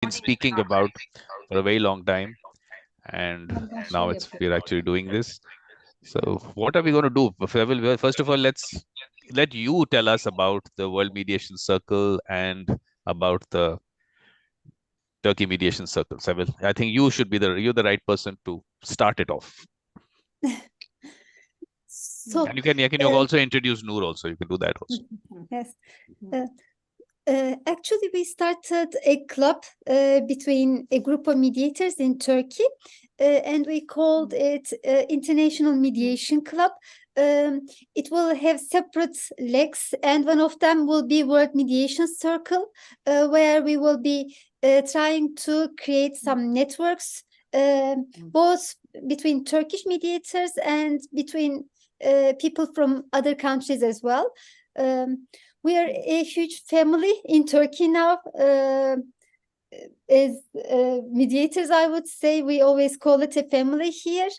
been speaking about for a very long time, and now we're actually doing this. So, what are we going to do? First of all, let you tell us about the World Mediation Circle and about the Turkey Mediation Circle. Sevil, I think you're the right person to start it off. So, and you also introduce Noor also. You can do that also. Yes. Actually, we started a club between a group of mediators in Turkey, and we called it International Mediation Club. It will have separate legs, and one of them will be World Mediation Circle, where we will be trying to create some networks, both between Turkish mediators and between people from other countries as well. We are a huge family in Turkey now. As mediators, I would say we always call it a family here.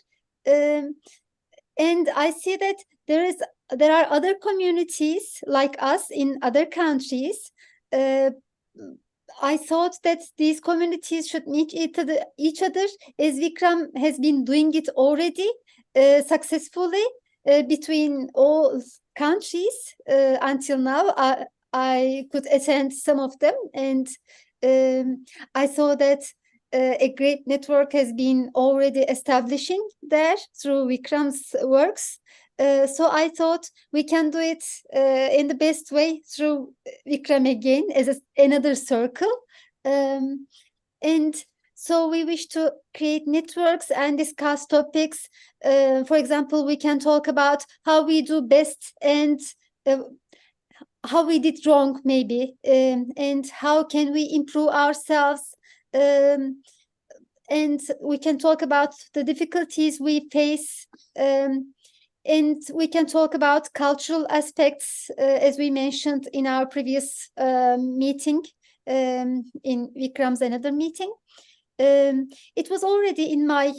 And I see that there are other communities like us in other countries. I thought that these communities should meet each other, as Vikram has been doing it already successfully between all countries until now. I could attend some of them, and I saw that a great network has been already establishing there through Vikram's works. So I thought we can do it in the best way through Vikram again as another circle. And so we wish to create networks and discuss topics. For example, we can talk about how we do best and how we did wrong, maybe, and how can we improve ourselves. And we can talk about the difficulties we face. And we can talk about cultural aspects, as we mentioned in our previous meeting, in Vikram's another meeting. It was already in my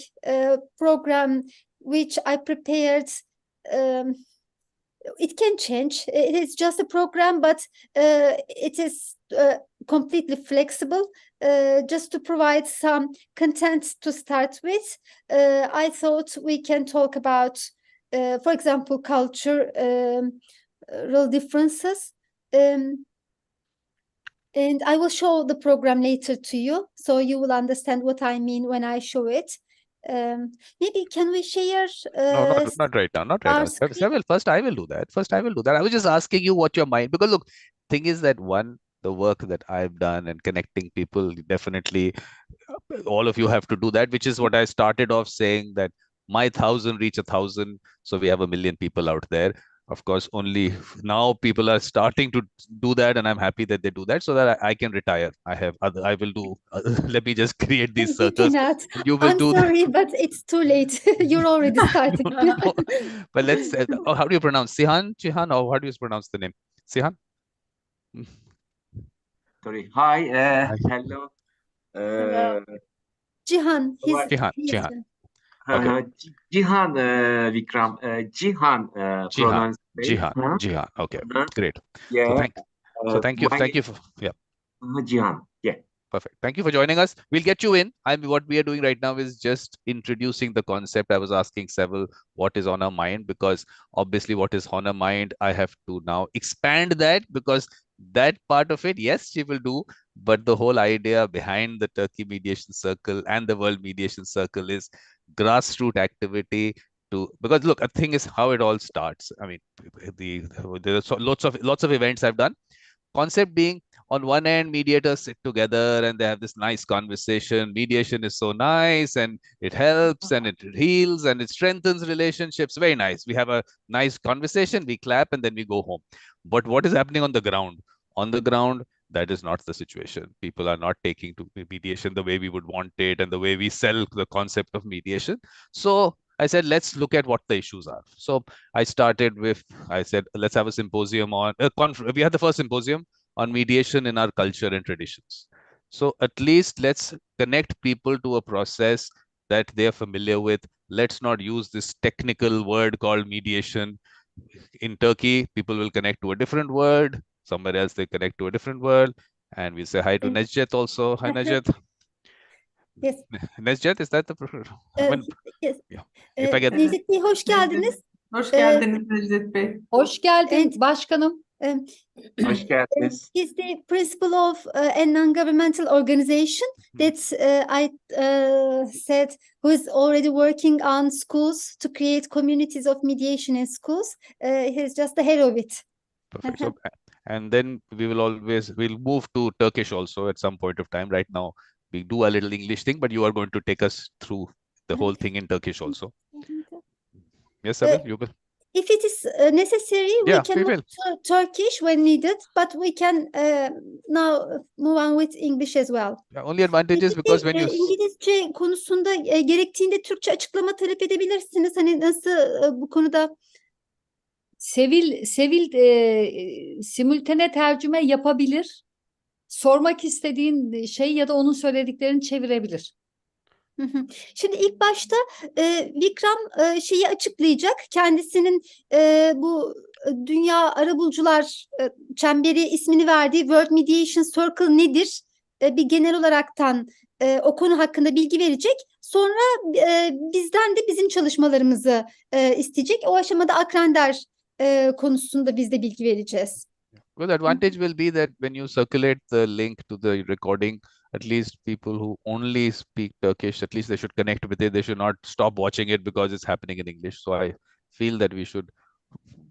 program, which I prepared. It can change. It is just a program, but it is completely flexible. Just to provide some content to start with, I thought we can talk about, for example, culture, real differences. And I will show the program later to you, so you will understand what I mean when I show it. Maybe can we share? No, not right now. Not right now. Sevil, first I will do that. I was just asking you what your mind, because look, thing is that the work that I've done and connecting people, definitely all of you have to do that, which is what I started off saying, that my 1,000 reach 1,000. So we have 1,000,000 people out there. Of course, only now people are starting to do that, and I'm happy that they do that, so that I can retire. I will do. Let me just create these circles. You will I'm sorry, but it's too late. You're already starting. No. But let's. How do you pronounce Sihan? Jihan, or how do you pronounce the name? Sihan. Sorry. Hi. Hello. Jihan. Jihan. Okay. Jihan, Vikram. Jihan pronunciation. Jihan. Okay, great. Yeah. So thank you for Jihan. Yeah. Perfect. Thank you for joining us. We'll get you in. What we are doing right now is just introducing the concept. I was asking Sevil what is on her mind, because obviously what is on her mind, I have to now expand that, because that part of it, yes, she will do. But the whole idea behind the Turkey Mediation Circle and the World Mediation Circle is grassroots activity. Because look, a thing is how it all starts. I mean, there's lots of events I've done. Concept being, on one end, mediators sit together and they have this nice conversation. Mediation is so nice, and it helps and it heals and it strengthens relationships. Very nice. We have a nice conversation, we clap, and then we go home. But what is happening on the ground? On the ground, that is not the situation. People are not taking to mediation the way we would want it and the way we sell the concept of mediation. So I said, let's look at what the issues are. So I said, let's have a symposium on, we had the first symposium on mediation in our culture and traditions. So at least let's connect people to a process that they're familiar with. Let's not use this technical word called mediation. In Turkey, people will connect to a different word. Somewhere else, they connect to a different word. And we say hi to Necdet also. Hi, Necdet. Yes. Necdet, is that the... Yes. Yeah. If I get... Necdet Bey, hoş geldiniz. Hoş geldiniz Necdet Bey. Hoş geldin And- başkanım. Hoş geldiniz. He's the principal of a non-governmental organization that I said who is already working on schools to create communities of mediation in schools. He's just the head of it. Perfect. So, and then we'll move to Turkish also at some point of time. Right now, we do a little English thing, but you are going to take us through the whole thing in Turkish also. Yes, Sevil, you will. If it is necessary, Yeah, we can we move will. to Turkish when needed, but we can now move on with English as well. Yeah, only advantage is because when you... İngilizce konusunda gerektiğinde Türkçe açıklama talep edebilirsiniz. Hani nasıl bu konuda? Sevil simultane tercüme yapabilir. Sormak istediğin şey ya da onun söylediklerini çevirebilir. Hı hı. Şimdi ilk başta Vikram şeyi açıklayacak. Kendisinin bu Dünya Arabulucular Çemberi ismini verdiği World Mediation Circle nedir? Bir genel olaraktan o konu hakkında bilgi verecek. Sonra bizden de bizim çalışmalarımızı isteyecek. O aşamada Akrender konusunda biz de bilgi vereceğiz. Well, the advantage will be that when you circulate the link to the recording, at least people who only speak Turkish, at least they should connect with it. They should not stop watching it because it's happening in English. So I feel that we should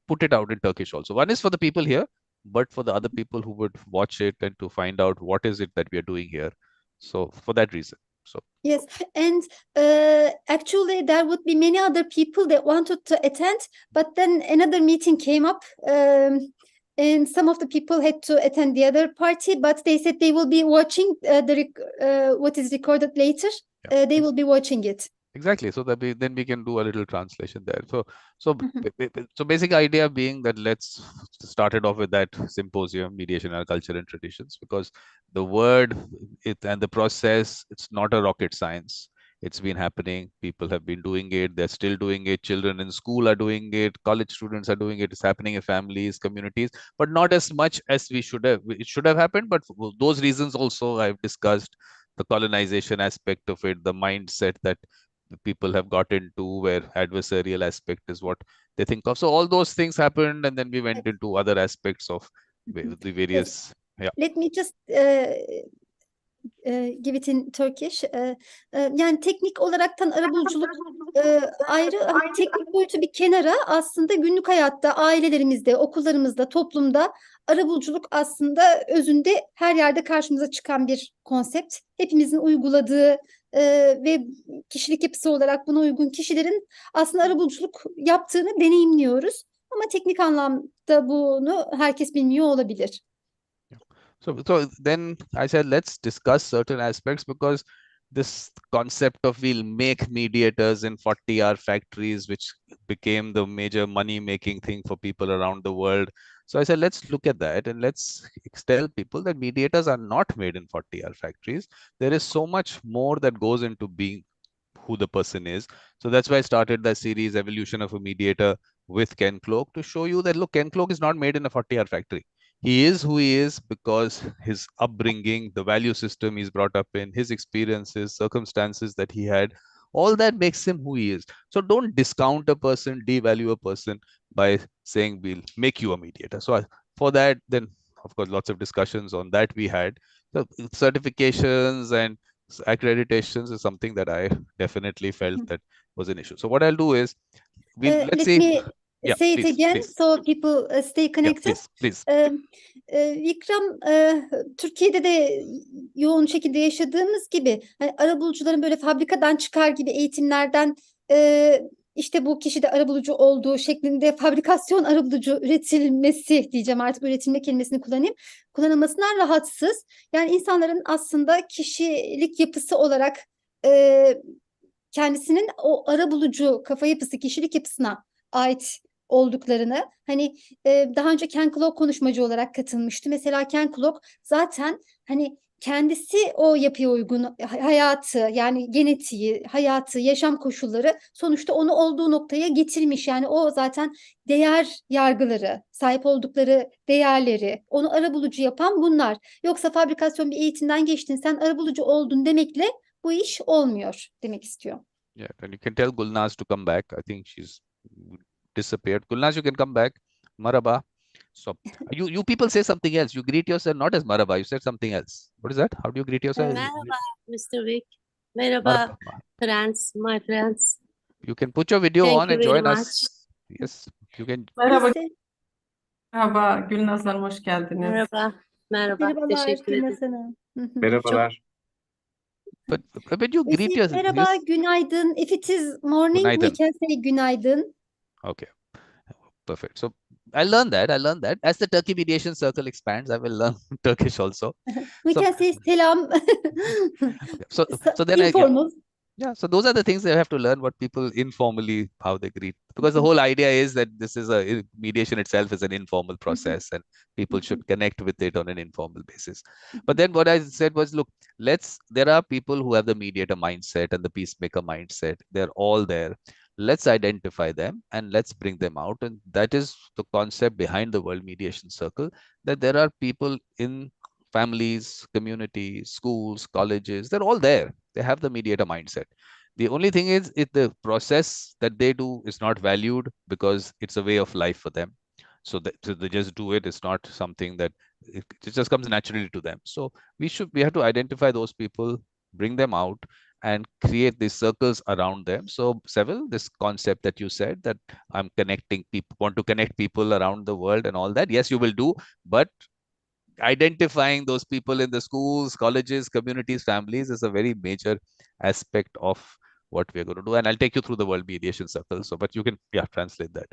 put it out in Turkish also. One is for the people here, but for the other people who would watch it and to find out what is it that we are doing here. So for that reason. So yes, and actually there would be many other people that wanted to attend, but then another meeting came up. And some of the people had to attend the other party, but they said they will be watching what is recorded later. Yeah. They will be watching it. exactly. So that then we can do a little translation there. So basic idea being that let's start it off with that symposium, mediation, our culture and traditions, because the word and the process, it's not a rocket science. It's been happening. People have been doing it. They're still doing it. Children in school are doing it. College students are doing it. It's happening in families, communities, but not as much as we should have. It should have happened, but for those reasons also I've discussed the colonization aspect of it, the mindset that people have got into, where adversarial aspect is what they think of. So all those things happened, and then we went into other aspects of the various. Yeah. Let me just give it in Turkish. Yani teknik olaraktan arabuluculuk ayrı, hani teknik boyutu bir kenara, aslında günlük hayatta, ailelerimizde, okullarımızda, toplumda arabuluculuk aslında özünde her yerde karşımıza çıkan bir konsept. Hepimizin uyguladığı ve kişilik yapısı olarak buna uygun kişilerin aslında arabuluculuk yaptığını deneyimliyoruz. Ama teknik anlamda bunu herkes bilmiyor olabilir. So then I said, let's discuss certain aspects, because this concept of we'll make mediators in 40-hour factories, which became the major money-making thing for people around the world. So I said, let's look at that and let's tell people that mediators are not made in 40-hour factories. There is so much more that goes into being who the person is. So that's why I started the series Evolution of a Mediator with Ken Cloak, to show you that, look, Ken Cloak is not made in a 40-hour factory. He is who he is because his upbringing, the value system he's brought up in, his experiences, circumstances that he had, all that makes him who he is. So don't discount a person, devalue a person by saying we'll make you a mediator. So for that, then of course, lots of discussions on that we had. So certifications and accreditations is something that I definitely felt that was an issue. So what I'll do is, let's see. Yeah, say please, it again, please. so people stay connected. Yeah, please. Vikram, Türkiye'de de yoğun şekilde yaşadığımız gibi, hani arabulucuların böyle fabrikadan çıkar gibi eğitimlerden işte bu kişi de arabulucu olduğu şeklinde fabrikasyon arabulucu üretilmesi diyeceğim, artık üretilme kelimesini kullanılmasından rahatsız. Yani insanların aslında kişilik yapısı olarak kendisinin o arabulucu kafa yapısı, kişilik yapısına ait olduklarını, hani daha önce Ken Cloak konuşmacı olarak katılmıştı. Mesela Ken Cloak zaten hani kendisi o yapıya uygun hayatı, yani genetiği, hayatı, yaşam koşulları sonuçta onu olduğu noktaya getirmiş. Yani o zaten değer yargıları, sahip oldukları değerleri, onu arabulucu yapan bunlar. Yoksa fabrikasyon bir eğitimden geçtin, sen arabulucu oldun demekle bu iş olmuyor demek istiyor. Yeah, and you can tell Gulnaz to come back. I think she's disappeared. Gulnaz, you can come back. Maraba. So you people say something else. You greet yourself not as Maraba. You said something else. What is that? How do you greet yourself? Merhaba Mr. Vic. Merhaba Maraba. friends, my friends. You can put your video Thank on you and very join much. us. Yes, you can. Merhaba, Neyse, merhaba Gülnaz Hanım, hoş geldiniz. Merhaba, merhaba. merhabalar Teşekkür ederim. Gülnaz Hanım. Hı hı. Merhabalar. But when you greet If yourself, merhaba, yes. günaydın. If it is morning, we Günaydın. can say günaydın. Okay, perfect. So I learned that. I learned that. As the Turkey Mediation Circle expands, I will learn Turkish also. We So, can say selam. so then I get. Informal. Yeah, so those are the things they have to learn what people informally how they greet, because the whole idea is that this is mediation itself is an informal process and people should connect with it on an informal basis. But then what I said was, look, there are people who have the mediator mindset and the peacemaker mindset. They're all there. Let's identify them and let's bring them out. And that is the concept behind the World Mediation Circle, that there are people in families, communities, schools, colleges, they're all there. They have the mediator mindset. The only thing is, if the process that they do is not valued because it's a way of life for them, so they just do it. It's not something that it just comes naturally to them. So we have to identify those people, bring them out, and create these circles around them. So Sevil, this concept that you said that I'm connecting people, want to connect people around the world and all that. Yes, you will do, but identifying those people in the schools, colleges, communities, families is a very major aspect of what we're going to do. And I'll take you through the World Mediation Circle. So, but you can, translate that.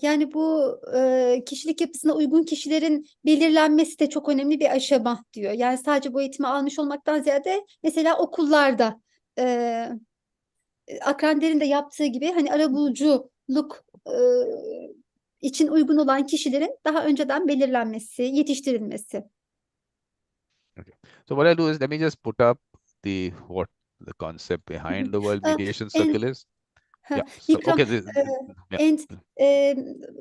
Yani bu kişilik yapısına uygun kişilerin belirlenmesi de çok önemli bir aşama diyor. Yani sadece bu eğitimi almış olmaktan ziyade mesela okullarda Akrander'in de yaptığı gibi hani arabuluculuk için uygun olan kişilerin daha önceden belirlenmesi, yetiştirilmesi. Okay. So what I'll do is, let me just put up the concept behind the World Mediation Circle is. Yeah. So, Vikram, okay. and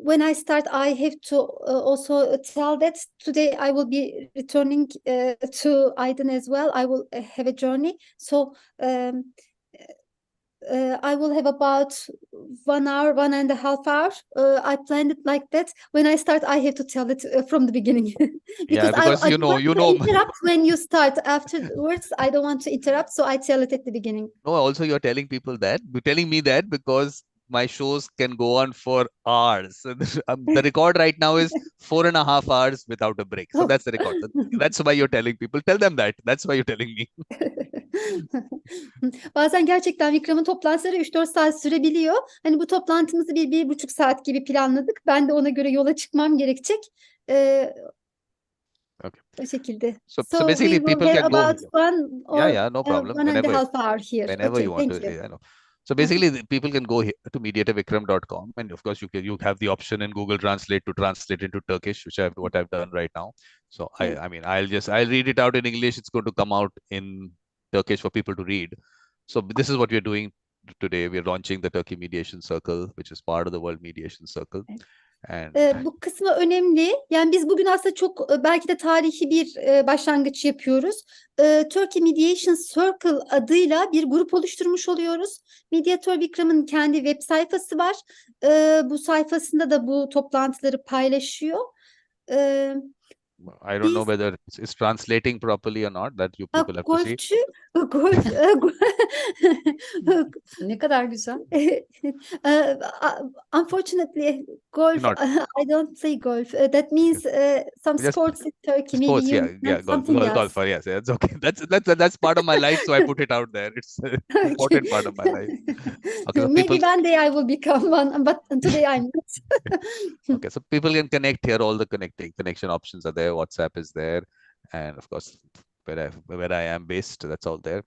when I start, I have to also tell that today I will be returning to Aydın as well. I will have a journey. So I will have about 1 hour, 1.5 hours. I planned it like that. When I start, I have to tell it from the beginning. Because I you don't want know. to interrupt when you start. Afterwards, I don't want to interrupt, so I tell it at the beginning. No, also you're telling people that. You're telling me that because my shows can go on for hours. So the record right now is 4.5 hours without a break. So that's the record. That's why you're telling people. Tell them that. That's why you're telling me. Bazen gerçekten Vikram'ın toplantıları 3-4 saat sürebiliyor. Hani bu toplantımızı 1-1,5 saat gibi planladık. Ben de ona göre yola çıkmam gerekecek. Okay. O şekilde. So we basically will people have can go. about 1 or No problem. 1.5 hour here. Whenever Okay, you want thank to. you. I know. So basically, people can go to mediatorvikram.com, and of course, you have the option in Google Translate to translate into Turkish, which what I've done right now. So Okay. I mean, I'll read it out in English. It's going to come out in Turkish for people to read. So this is what we're doing today. We're launching the Turkey Mediation Circle, which is part of the World Mediation Circle. And Bu kısmı önemli. Yani biz bugün aslında çok belki de tarihi bir başlangıç yapıyoruz. Turkey Mediation Circle adıyla bir grup oluşturmuş oluyoruz. Mediator Vikram'ın kendi web sayfası var. Bu sayfasında da bu toplantıları paylaşıyor. I don't know whether it's translating properly or not. That you people have to see. Golf. Ne kadar güzel. Unfortunately, golf. Not. I don't play golf. That means some Just sports in Turkey. Sports, Maybe you yeah, something else. golfer, yes, it's okay. That's part of my life, so I put it out there. It's an important part of my life. Okay, so Maybe one day I will become one, but today I'm not. Okay, so people can connect here. All the connection options are there. WhatsApp is there, and of course, where I am based, that's all there.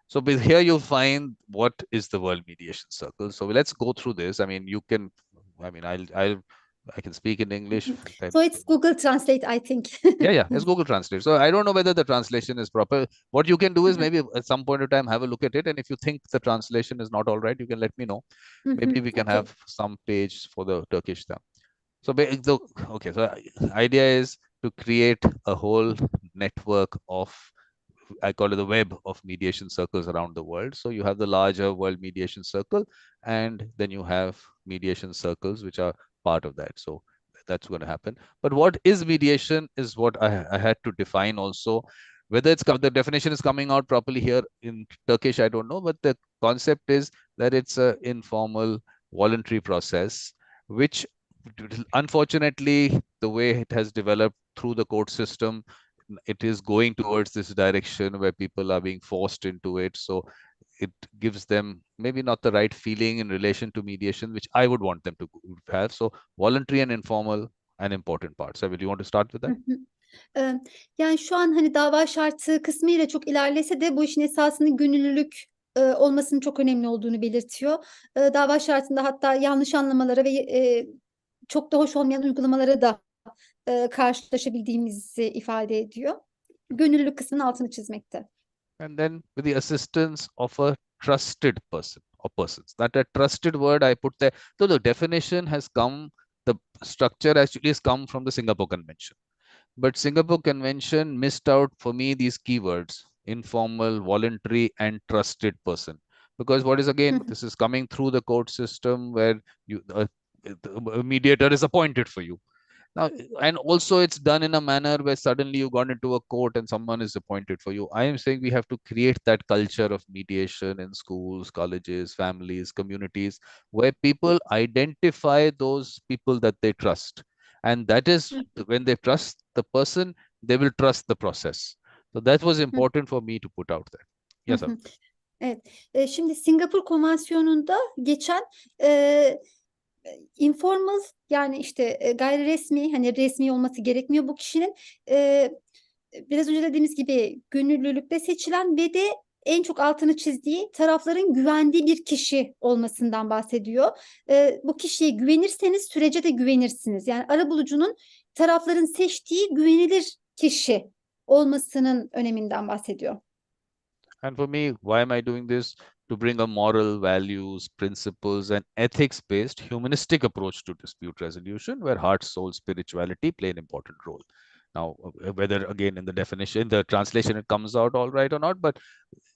So here you'll find what is the World Mediation Circle. So let's go through this. I mean, you can. I mean, I can speak in English. So it's Google Translate, I think. Yeah, it's Google Translate. So I don't know whether the translation is proper. What you can do is maybe at some point of time have a look at it, and if you think the translation is not all right, you can let me know. Maybe we can Okay. have some page for the Turkish thing. So okay, so idea is to create a whole network of, I call it the web of mediation circles around the world. So you have the larger world mediation circle, and then you have mediation circles which are part of that. So that's going to happen. But what is mediation is what I had to define also. Whether the definition is coming out properly here in Turkish, I don't know. But the concept is that it's an informal, voluntary process, which unfortunately, the way it has developed through the court system, it is going towards this direction where people are being forced into it. So it gives them maybe not the right feeling in relation to mediation, which I would want them to have. So voluntary and informal, an important part. So, will you want to start with that? Yani şu an hani dava şartı kısmıyla çok ilerlese de bu işin esasının gönüllülük olmasının çok önemli olduğunu belirtiyor. Dava şartında hatta yanlış anlamalara ve çok da hoş olmayan uygulamalara da karşılaşabildiğimizi ifade ediyor. Gönüllülük kısmının altını çizmekte. And then with the assistance of a trusted person or persons. That a trusted word I put there. So the definition has come, the structure actually has come from the Singapore Convention. But Singapore Convention missed out for me these keywords: informal, voluntary, and trusted person. Because what is again, this is coming through the court system where a mediator is appointed for you. Now, and also it's done in a manner where suddenly you got into a court and someone is appointed for you. I am saying we have to create that culture of mediation in schools, colleges, families, communities, where people identify those people that they trust. And that is when they trust the person, they will trust the process. So that was important for me to put out there. Yes, sir. Evet. Şimdi Singapur Konvansiyonu'nda geçen informal, yani işte gayri resmi, hani resmi olması gerekmiyor bu kişinin, biraz önce dediğimiz gibi gönüllülükle seçilen ve de en çok altını çizdiği tarafların güvendiği bir kişi olmasından bahsediyor. Bu kişiye güvenirseniz sürece de güvenirsiniz. Yani arabulucunun tarafların seçtiği güvenilir kişi olmasının öneminden bahsediyor. And for me, why am I doing this? To bring a moral, values, principles, and ethics-based humanistic approach to dispute resolution, where heart, soul, spirituality play an important role. Now, whether again in the definition, the translation, it comes out all right or not, but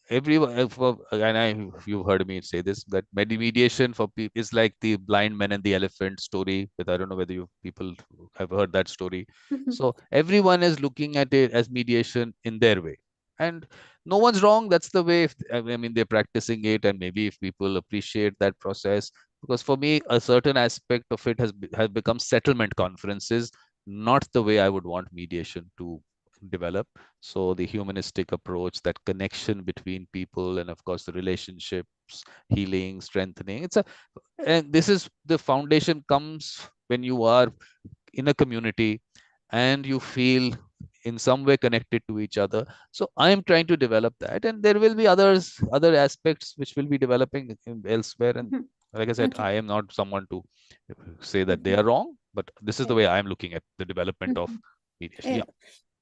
everyone, and you've heard me say this, that mediation for people is like the blind man and the elephant story. But I don't know whether you people have heard that story. So everyone is looking at it as mediation in their way, and no one's wrong. That's the way. I mean, they're practicing it, and maybe if people appreciate that process, because for me, a certain aspect of it has become settlement conferences, not the way I would want mediation to develop. So the humanistic approach, that connection between people, and of course the relationships, healing, strengthening. And this is the foundation comes when you are in a community and you feel in some way connected to each other. So I am trying to develop that, and there will be other aspects which will be developing elsewhere. And like I said, Okay. I am not someone to say that they are wrong, but this is the way I am looking at the development of mediation. Evet.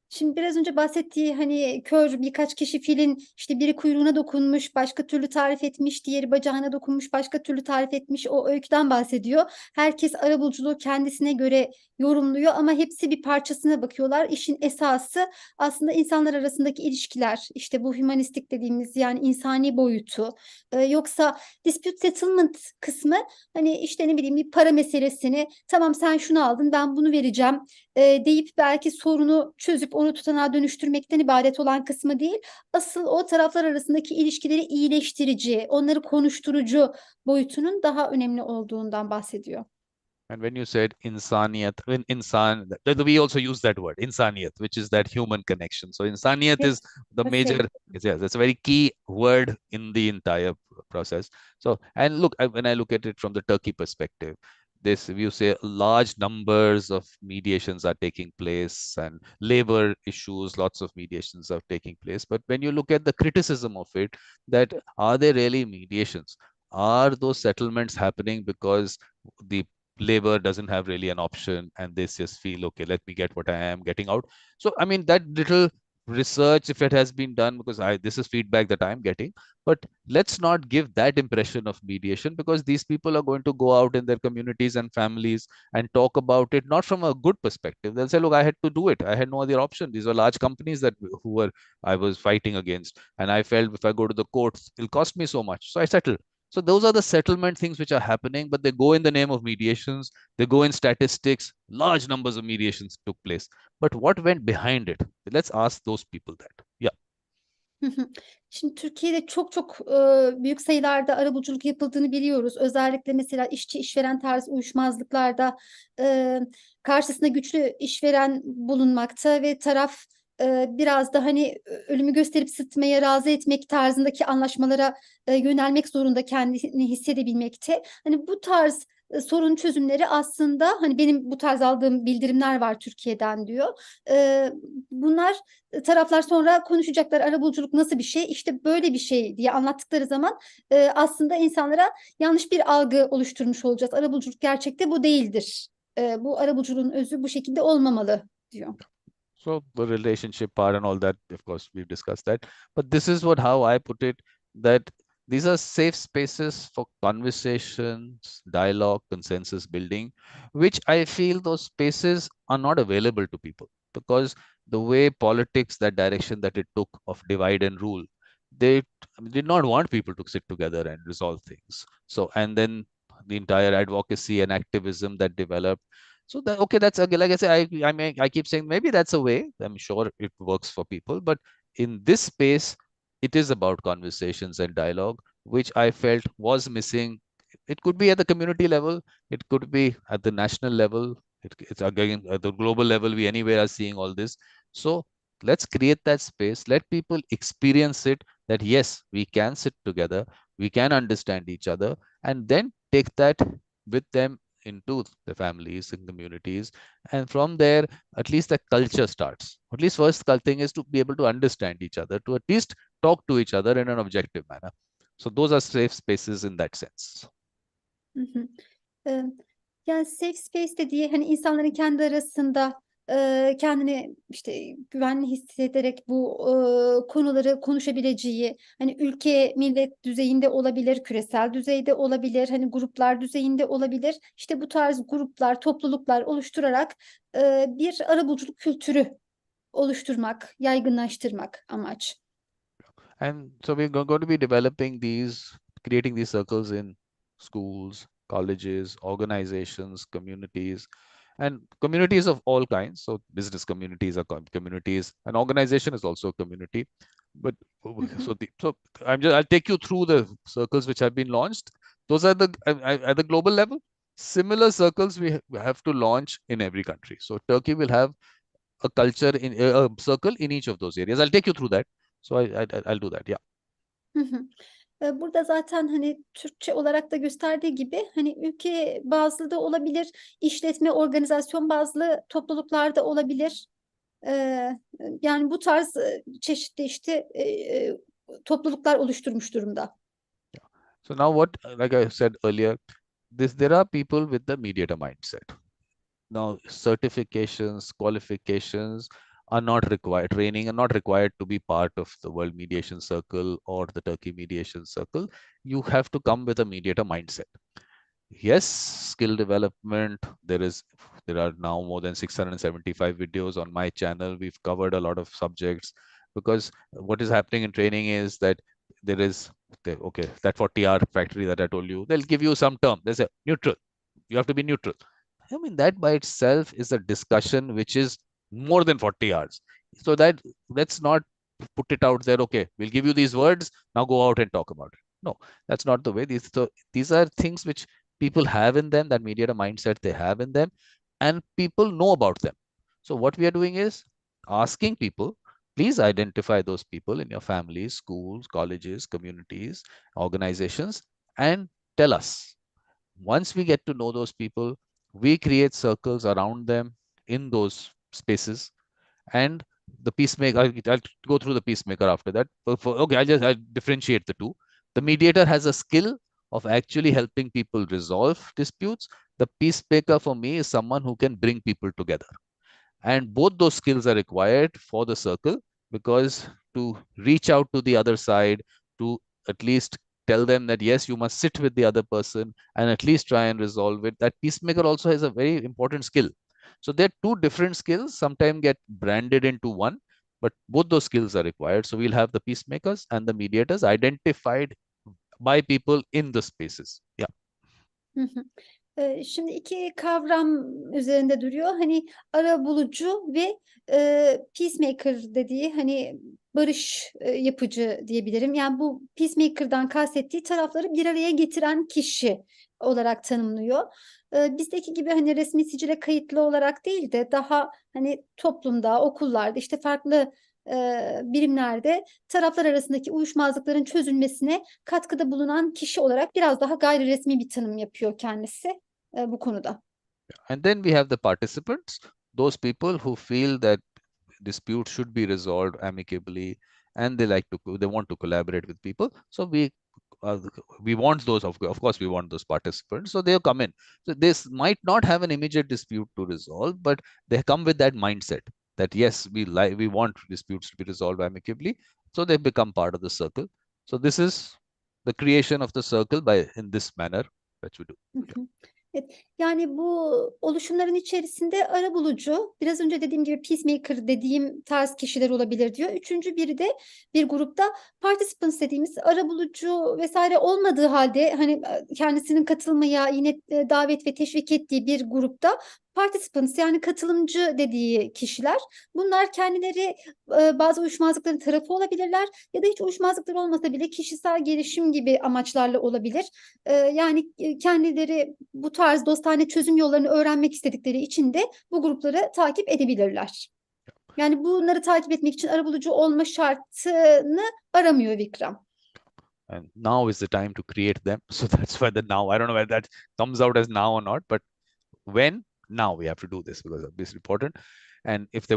Şimdi biraz önce bahsettiği hani kör birkaç kişi filin, işte biri kuyruğuna dokunmuş, başka türlü tarif etmiş, diğeri bacağına dokunmuş, başka türlü tarif etmiş, o öyküden bahsediyor. Herkes arabuluculuğu kendisine göre yorumluyor ama hepsi bir parçasına bakıyorlar. İşin esası aslında insanlar arasındaki ilişkiler, işte bu humanistic dediğimiz yani insani boyutu. Yoksa dispute settlement kısmı hani işte ne bileyim bir para meselesini, tamam sen şunu aldın ben bunu vereceğim deyip belki sorunu çözüp onu tutanağa dönüştürmekten ibaret olan kısmı değil. Asıl o taraflar arasındaki ilişkileri iyileştirici, onları konuşturucu boyutunun daha önemli olduğundan bahsediyor. And when you said insaniyat, we also use that word, insaniyat, which is that human connection. So insaniyat is the major, yes, that's a very key word in the entire process. So, and look, when I look at it from the Turkey perspective, this, you say large numbers of mediations are taking place, and labor issues, lots of mediations are taking place. But when you look at the criticism of it, that are they really mediations? Are those settlements happening because the labor doesn't have really an option, and they just feel, okay, let me get what I am getting out. So I mean, that little research, if it has been done, because this is feedback that I'm getting, but let's not give that impression of mediation, because these people are going to go out in their communities and families and talk about it not from a good perspective. They'll say, look, I had to do it, I had no other option. These were large companies that I was fighting against, and I felt if I go to the courts, it'll cost me so much, so I settled. So those are the settlement things which are happening, but they go in the name of mediations, they go in statistics. Large numbers of mediations took place, but what went behind it? Let's ask those people that. Yeah. Hı hı. Şimdi Türkiye'de çok büyük sayılarda arabuluculuk yapıldığını biliyoruz. Özellikle mesela işçi işveren tarzı uyuşmazlıklarda karşısında güçlü işveren bulunmakta ve taraf biraz da hani ölümü gösterip sıtmaya razı etmek tarzındaki anlaşmalara yönelmek zorunda kendini hissedebilmekte. Hani bu tarz sorun çözümleri aslında hani benim bu tarz aldığım bildirimler var Türkiye'den diyor. Bunlar taraflar sonra konuşacaklar, arabuluculuk nasıl bir şey, işte böyle bir şey diye anlattıkları zaman aslında insanlara yanlış bir algı oluşturmuş olacağız. Arabuluculuk gerçekte bu değildir. Bu arabuluculuğun özü bu şekilde olmamalı diyor. So the relationship part and all that, of course, we've discussed that. But this is how I put it, that these are safe spaces for conversations, dialogue, consensus building, which I feel those spaces are not available to people, because the way politics, that direction that it took of divide and rule, they did not want people to sit together and resolve things. So, and then the entire advocacy and activism that developed. So that, okay, that's again, like I say, I keep saying maybe that's a way. I'm sure it works for people, but in this space, it is about conversations and dialogue, which I felt was missing. It could be at the community level, it could be at the national level, it's again at the global level. We anywhere are seeing all this. So let's create that space. Let people experience it. That yes, we can sit together, we can understand each other, and then take that with them into the families and communities, and from there at least the culture starts. At least first thing is to be able to understand each other, to at least talk to each other in an objective manner. So those are safe spaces in that sense. Hı hı. Yani safe space dediği hani insanların kendi arasında kendini işte güvenli hissederek bu konuları konuşabileceği, hani ülke millet düzeyinde olabilir, küresel düzeyde olabilir, hani gruplar düzeyinde olabilir. İşte bu tarz gruplar, topluluklar oluşturarak bir arabuluculuk kültürü oluşturmak, yaygınlaştırmak amaç. And so we're going to be creating these circles in schools, colleges, organizations, communities, and communities of all kinds. So business communities are communities, an organization is also a community. But I'll take you through the circles which have been launched. Those are at the global level. Similar circles we have to launch in every country. So Turkey will have a culture in a circle in each of those areas. I'll take you through that. So I'll do that. Yeah. Burada zaten hani Türkçe olarak da gösterdiği gibi hani ülke bazlı da olabilir, işletme, organizasyon bazlı topluluklarda olabilir. Yani bu tarz çeşitli işte topluluklar oluşturmuş durumda. So now like I said earlier, there are people with the mediator mindset. Now certifications, qualifications are not required, training are not required to be part of the World Mediation Circle or the Turkey Mediation Circle. You have to come with a mediator mindset. Yes, skill development. There are now more than 675 videos on my channel. We've covered a lot of subjects, because what is happening in training is that there is, okay, that 40-hour factory that I told you, they'll give you some term. There's a neutral. You have to be neutral. I mean, that by itself is a discussion which is more than 40 hours. So that let's not put it out there. Okay, we'll give you these words. Now go out and talk about it. No, that's not the way. These are things which people have in them, that mediator mindset they have in them, and people know about them. So what we are doing is asking people, please identify those people in your families, schools, colleges, communities, organizations, and tell us. Once we get to know those people, we create circles around them in those spaces. And the peacemaker, I'll go through the peacemaker after that. Okay, I'll differentiate the two. The mediator has a skill of actually helping people resolve disputes, The peacemaker for me is someone who can bring people together. And both those skills are required for the circle, because to reach out to the other side, to at least tell them that, yes, you must sit with the other person and at least try and resolve it. That peacemaker also has a very important skill. So they're two different skills, sometimes get branded into one, but both those skills are required. So we'll have the peacemakers and the mediators identified by people in the spaces. Yeah. Hı hı. Şimdi iki kavram üzerinde duruyor. Hani arabulucu ve peacemaker dediği, hani barış yapıcı diyebilirim. Yani bu peacemaker'dan kastettiği tarafları bir araya getiren kişi olarak tanımlıyor. Bizdeki gibi hani resmi sicile kayıtlı olarak değil de daha hani toplumda, okullarda, işte farklı birimlerde taraflar arasındaki uyuşmazlıkların çözülmesine katkıda bulunan kişi olarak biraz daha gayri resmi bir tanım yapıyor kendisi bu konuda. And then we have the participants, those people who feel that disputes should be resolved amicably, and they want to collaborate with people. So we want those, of course we want those participants, so they come in. So this might not have an immediate dispute to resolve, but they come with that mindset that, yes, we want disputes to be resolved amicably, so they become part of the circle. So this is the creation of the circle in this manner that we do. Evet, yani bu oluşumların içerisinde arabulucu, biraz önce dediğim gibi peacemaker dediğim tarz kişiler olabilir diyor. Üçüncü biri de bir grupta participants dediğimiz, arabulucu vesaire olmadığı halde hani kendisinin katılmaya yine davet ve teşvik ettiği bir grupta participants, yani katılımcı dediği kişiler. Bunlar kendileri bazı uyuşmazlıkların tarafı olabilirler ya da hiç uyuşmazlıklar olmasa bile kişisel gelişim gibi amaçlarla olabilir. Yani kendileri bu tarz dostane çözüm yollarını öğrenmek istedikleri için de bu grupları takip edebilirler. Yani bunları takip etmek için arabulucu olma şartını aramıyor Vikram. And now is the time to create them. So that's why the now, I don't know whether that comes out as now or not, but when, now we have to do this because this is important. And if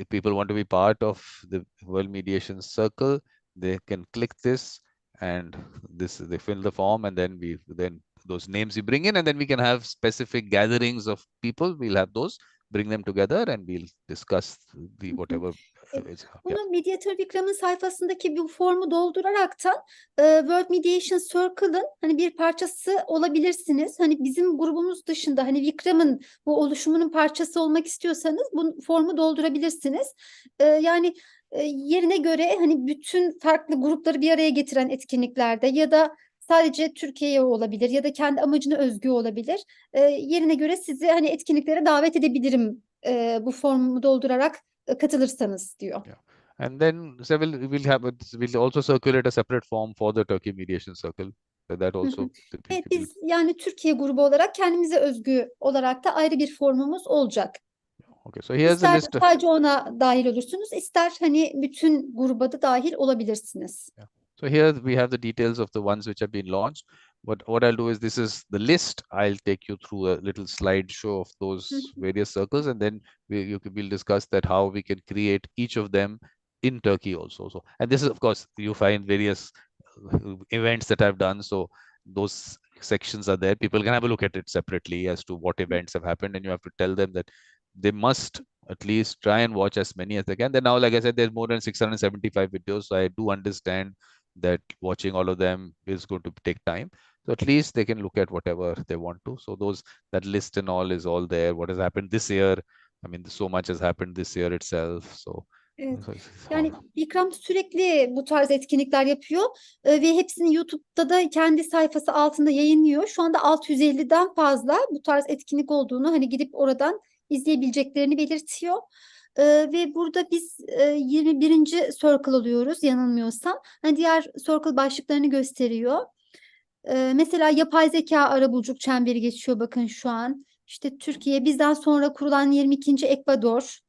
people want to be part of the World Mediation Circle, they can click this, and they fill the form, and then those names you bring in, and then we can have specific gatherings of people. We'll have those, bring them together, and we'll discuss the whatever. Bunu Mediator Vikram'ın sayfasındaki bu formu dolduraraktan World Mediation Circle'ın hani bir parçası olabilirsiniz. Hani bizim grubumuz dışında hani Vikram'ın bu oluşumunun parçası olmak istiyorsanız bu formu doldurabilirsiniz. Yani yerine göre hani bütün farklı grupları bir araya getiren etkinliklerde ya da sadece Türkiye'ye olabilir ya da kendi amacına özgü olabilir. Yerine göre sizi hani etkinliklere davet edebilirim bu formu doldurarak katılırsanız diyor. Yeah. And then we'll also circulate a separate form for the Turkey Mediation Circle. So that also. Evet, biz yani Türkiye grubu olarak kendimize özgü olarak da ayrı bir formumuz olacak. Okay, so here's İster a list. sadece ona dahil olursunuz, ister hani bütün gruba da dahil olabilirsiniz. Yeah. So here we have the details of the ones which have been launched. What I'll do is, this is the list. I'll take you through a little slideshow of those various circles, and then we'll discuss that how we can create each of them in Turkey also. So, and this is, of course, you find various events that I've done. So those sections are there. People can have a look at it separately as to what events have happened, and you have to tell them that they must at least try and watch as many as they can. Then now, like I said, there's more than 675 videos. So I do understand that watching all of them is going to take time. So at least they can look at whatever they want to. So that list and all is all there. What has happened this year? I mean, so much has happened this year itself. So evet. Yani Vikram sürekli bu tarz etkinlikler yapıyor ve hepsini YouTube'da da kendi sayfası altında yayınlıyor. Şu anda 650'den fazla bu tarz etkinlik olduğunu hani gidip oradan izleyebileceklerini belirtiyor. Ve burada biz 21. Circle oluyoruz yanılmıyorsam. Hani diğer Circle başlıklarını gösteriyor. Mesela yapay zeka arabuluculuk çemberi geçiyor bakın şu an. İşte Türkiye, bizden sonra kurulan 22. Ekvador.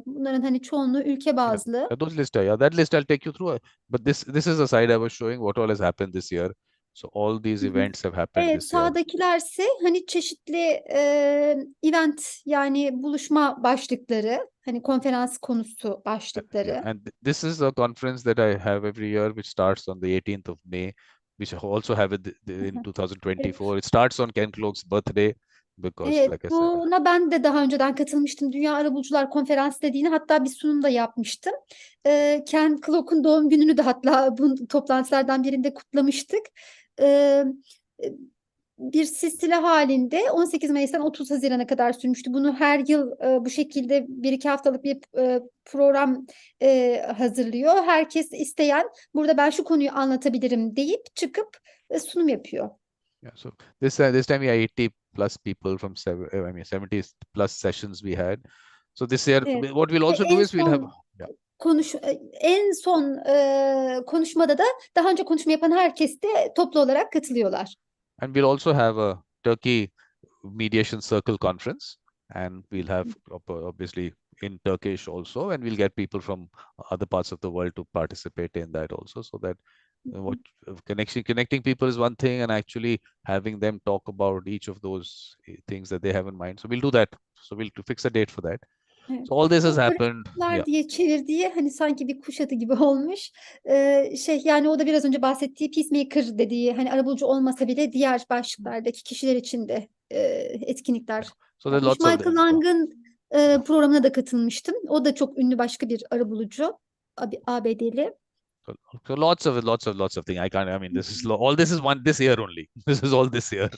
Bunların hani çoğunluğu ülke bazlı. Yeah, those list, that list I'll take you through. But this is the side I was showing what all has happened this year. So all these events have happened Evet, this year. sağdakilerse hani çeşitli event, yani buluşma başlıkları, hani konferans konusu başlıkları. Yeah. And this is a conference that I have every year, which starts on the 18th of May. We shall also have it in 2024. It starts on Ken Cloke's birthday. because Evet, like I said, buna ben de daha önceden katılmıştım. Dünya Arabulucular Konferansı dediğini, hatta bir sunum da yapmıştım. Ken Klock'un doğum gününü de hatta bu toplantılardan birinde kutlamıştık. Ee, Bir silsile halinde 18 Mayıs'tan 30 Haziran'a kadar sürmüştü. Bunu her yıl bu şekilde 1-2 haftalık bir program hazırlıyor. Herkes isteyen burada ben şu konuyu anlatabilirim deyip çıkıp sunum yapıyor. yeah. So this time we had 80 plus people from 70 plus sessions we had. So this year, Evet. what we'll also do En is we'll have son en son konuşmada da daha önce konuşma yapan herkes de toplu olarak katılıyorlar. and we'll also have a Turkey Mediation Circle conference, and we'll have obviously in Turkish also, and we'll get people from other parts of the world to participate in that also, so that what connecting people is one thing, and actually having them talk about each of those things that they have in mind. So we'll do that. So we'll fix a date for that. Evet. So all this has Bu happened. pratikler Yeah. diye çevirdiği hani sanki bir kuşatı gibi olmuş. Yani o da biraz önce bahsettiği peacemaker dediği, hani arabulucu olmasa bile diğer başlıklardaki kişiler için de etkinlikler So there's yapmış. lots of Michael Lang'ın programına da katılmıştım. O da çok ünlü başka bir arabulucu, ABD'li. So lots of things. I mean, this is all this is this year only. This is all this year,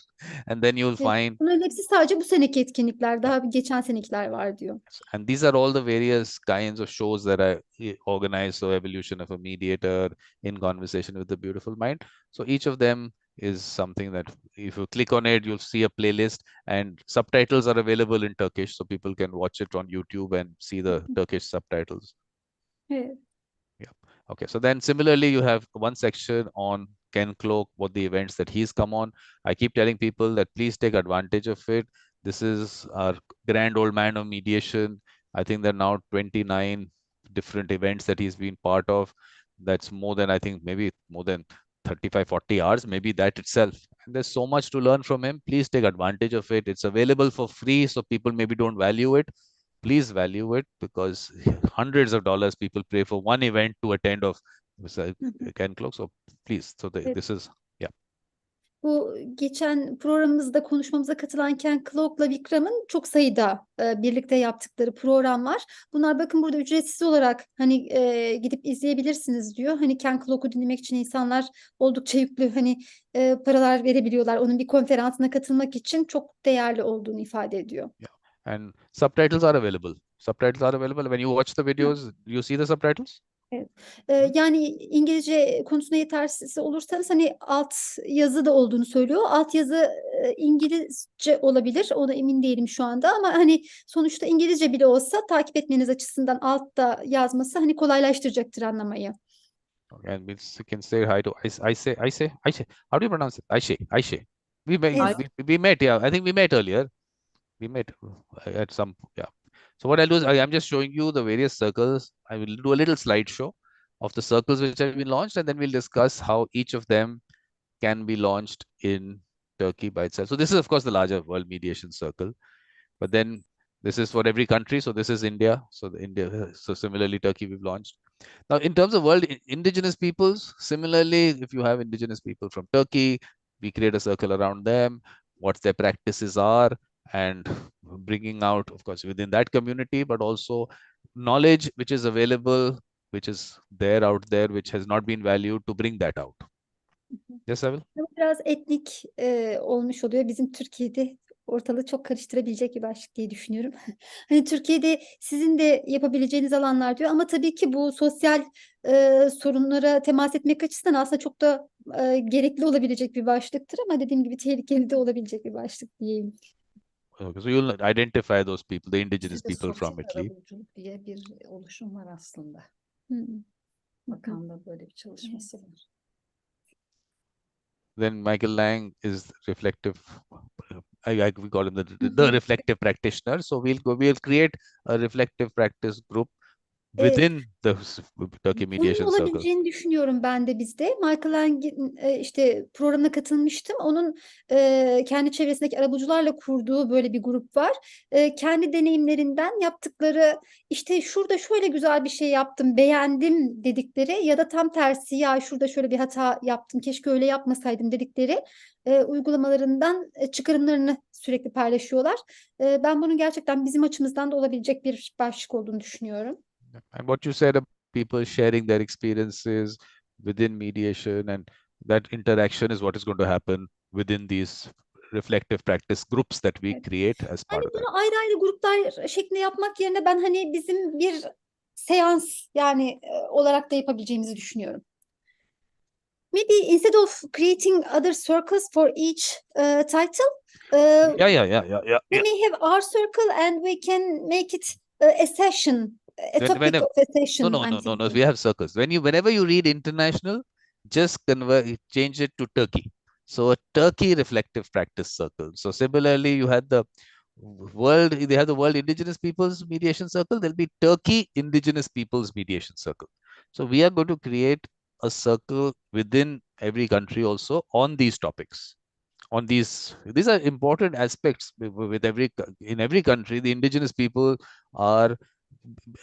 and then you'll Evet, find. bunların hepsi sadece bu seneki etkinlikler. Daha geçen senekiler var diyor. And these are all the various kinds of shows that I organize. So evolution of a mediator, in conversation with the beautiful mind. So each of them is something that if you click on it, you'll see a playlist, and subtitles are available in Turkish, so people can watch it on YouTube and see the Turkish subtitles. Evet. Yeah. Okay. So then similarly, you have one section on Ken Cloak, what the events that he's come on. I keep telling people that please take advantage of it. This is our grand old man of mediation. I think there are now 29 different events that he's been part of. That's more than, I think, maybe more than 35, 40 hours, maybe that itself. And there's so much to learn from him. Please take advantage of it. It's available for free, so people maybe don't value it. Please value it, because hundreds of dollars people pay for one event to attend of Ken Cloak. So please, so this is, yeah. Bu geçen programımızda konuşmamıza katılan Ken Klock'la Vikram'ın çok sayıda birlikte yaptıkları program var. Bunlar bakın burada ücretsiz olarak hani gidip izleyebilirsiniz diyor. Hani Ken Klock'u dinlemek için insanlar oldukça yüklü hani paralar verebiliyorlar. Onun bir konferansına katılmak için çok değerli olduğunu ifade ediyor. Yeah. And subtitles are available. Subtitles are available. When you watch the videos, you see the subtitles? Evet. Yani İngilizce konusunda yetersiz olursanız hani alt yazı da olduğunu söylüyor. Alt yazı İngilizce olabilir. Ona emin değilim şu anda, ama hani sonuçta İngilizce bile olsa takip etmeniz açısından altta yazması hani kolaylaştıracaktır anlamayı. And we can say hi to Ayşe. How do you pronounce it? Ayşe. We met. Yeah, I think we met earlier. We met at some, yeah. So what I'll do is I'm just showing you the various circles. I will do a little slideshow of the circles which have been launched, and then we'll discuss how each of them can be launched in Turkey by itself. So this is, of course, the larger World Mediation Circle, but then this is for every country. So this is India. So so similarly, Turkey we've launched. Now, in terms of world indigenous peoples, similarly, if you have indigenous people from Turkey, we create a circle around them, what their practices are, and bringing out, of course, within that community, but also knowledge which is available, which is there out there, which has not been valued, to bring that out. Yes, Sevil? Biraz etnik olmuş oluyor. Bizim Türkiye'de ortalığı çok karıştırabilecek bir başlık diye düşünüyorum. Hani Türkiye'de sizin de yapabileceğiniz alanlar diyor, ama tabii ki bu sosyal sorunlara temas etmek açısından aslında çok da gerekli olabilecek bir başlıktır, ama dediğim gibi tehlikeli de olabilecek bir başlık diyeyim. Okay, so you'll identify those people, the indigenous Bizde people from sosyal Italy. arabuluculuk diye bir oluşum var aslında. Hmm. Bakanlığı böyle bir çalışması var. Then Michael Lang is reflective. We call him the reflective practitioner. So we'll create a reflective practice group within the Turkey Bunun Mediation Circle. olabileceğini düşünüyorum ben de bizde. Michael Lang'in işte programına katılmıştım. Onun kendi çevresindeki arabulucularla kurduğu böyle bir grup var. Kendi deneyimlerinden yaptıkları işte şurada şöyle güzel bir şey yaptım, beğendim dedikleri ya da tam tersi ya şurada şöyle bir hata yaptım, keşke öyle yapmasaydım dedikleri uygulamalarından çıkarımlarını sürekli paylaşıyorlar. Ben bunun gerçekten bizim açımızdan da olabilecek bir başlık olduğunu düşünüyorum. And what you said about people sharing their experiences within mediation, and that interaction is what is going to happen within these reflective practice groups that we Evet. create as part Yani of that. bunu ayrı ayrı gruplar şeklinde yapmak yerine ben hani bizim bir seans yani olarak da yapabileceğimizi düşünüyorum. Maybe instead of creating other circles for each title, Yeah. we may have our circle and we can make it a session, a topic of a session. No. We have circles. Whenever you read international, just change it to Turkey. So a Turkey reflective practice circle. So similarly, you had they have the World Indigenous Peoples Mediation Circle. There'll be Turkey Indigenous Peoples Mediation Circle. So we are going to create a circle within every country also on these topics. On these are important aspects in every country. The indigenous people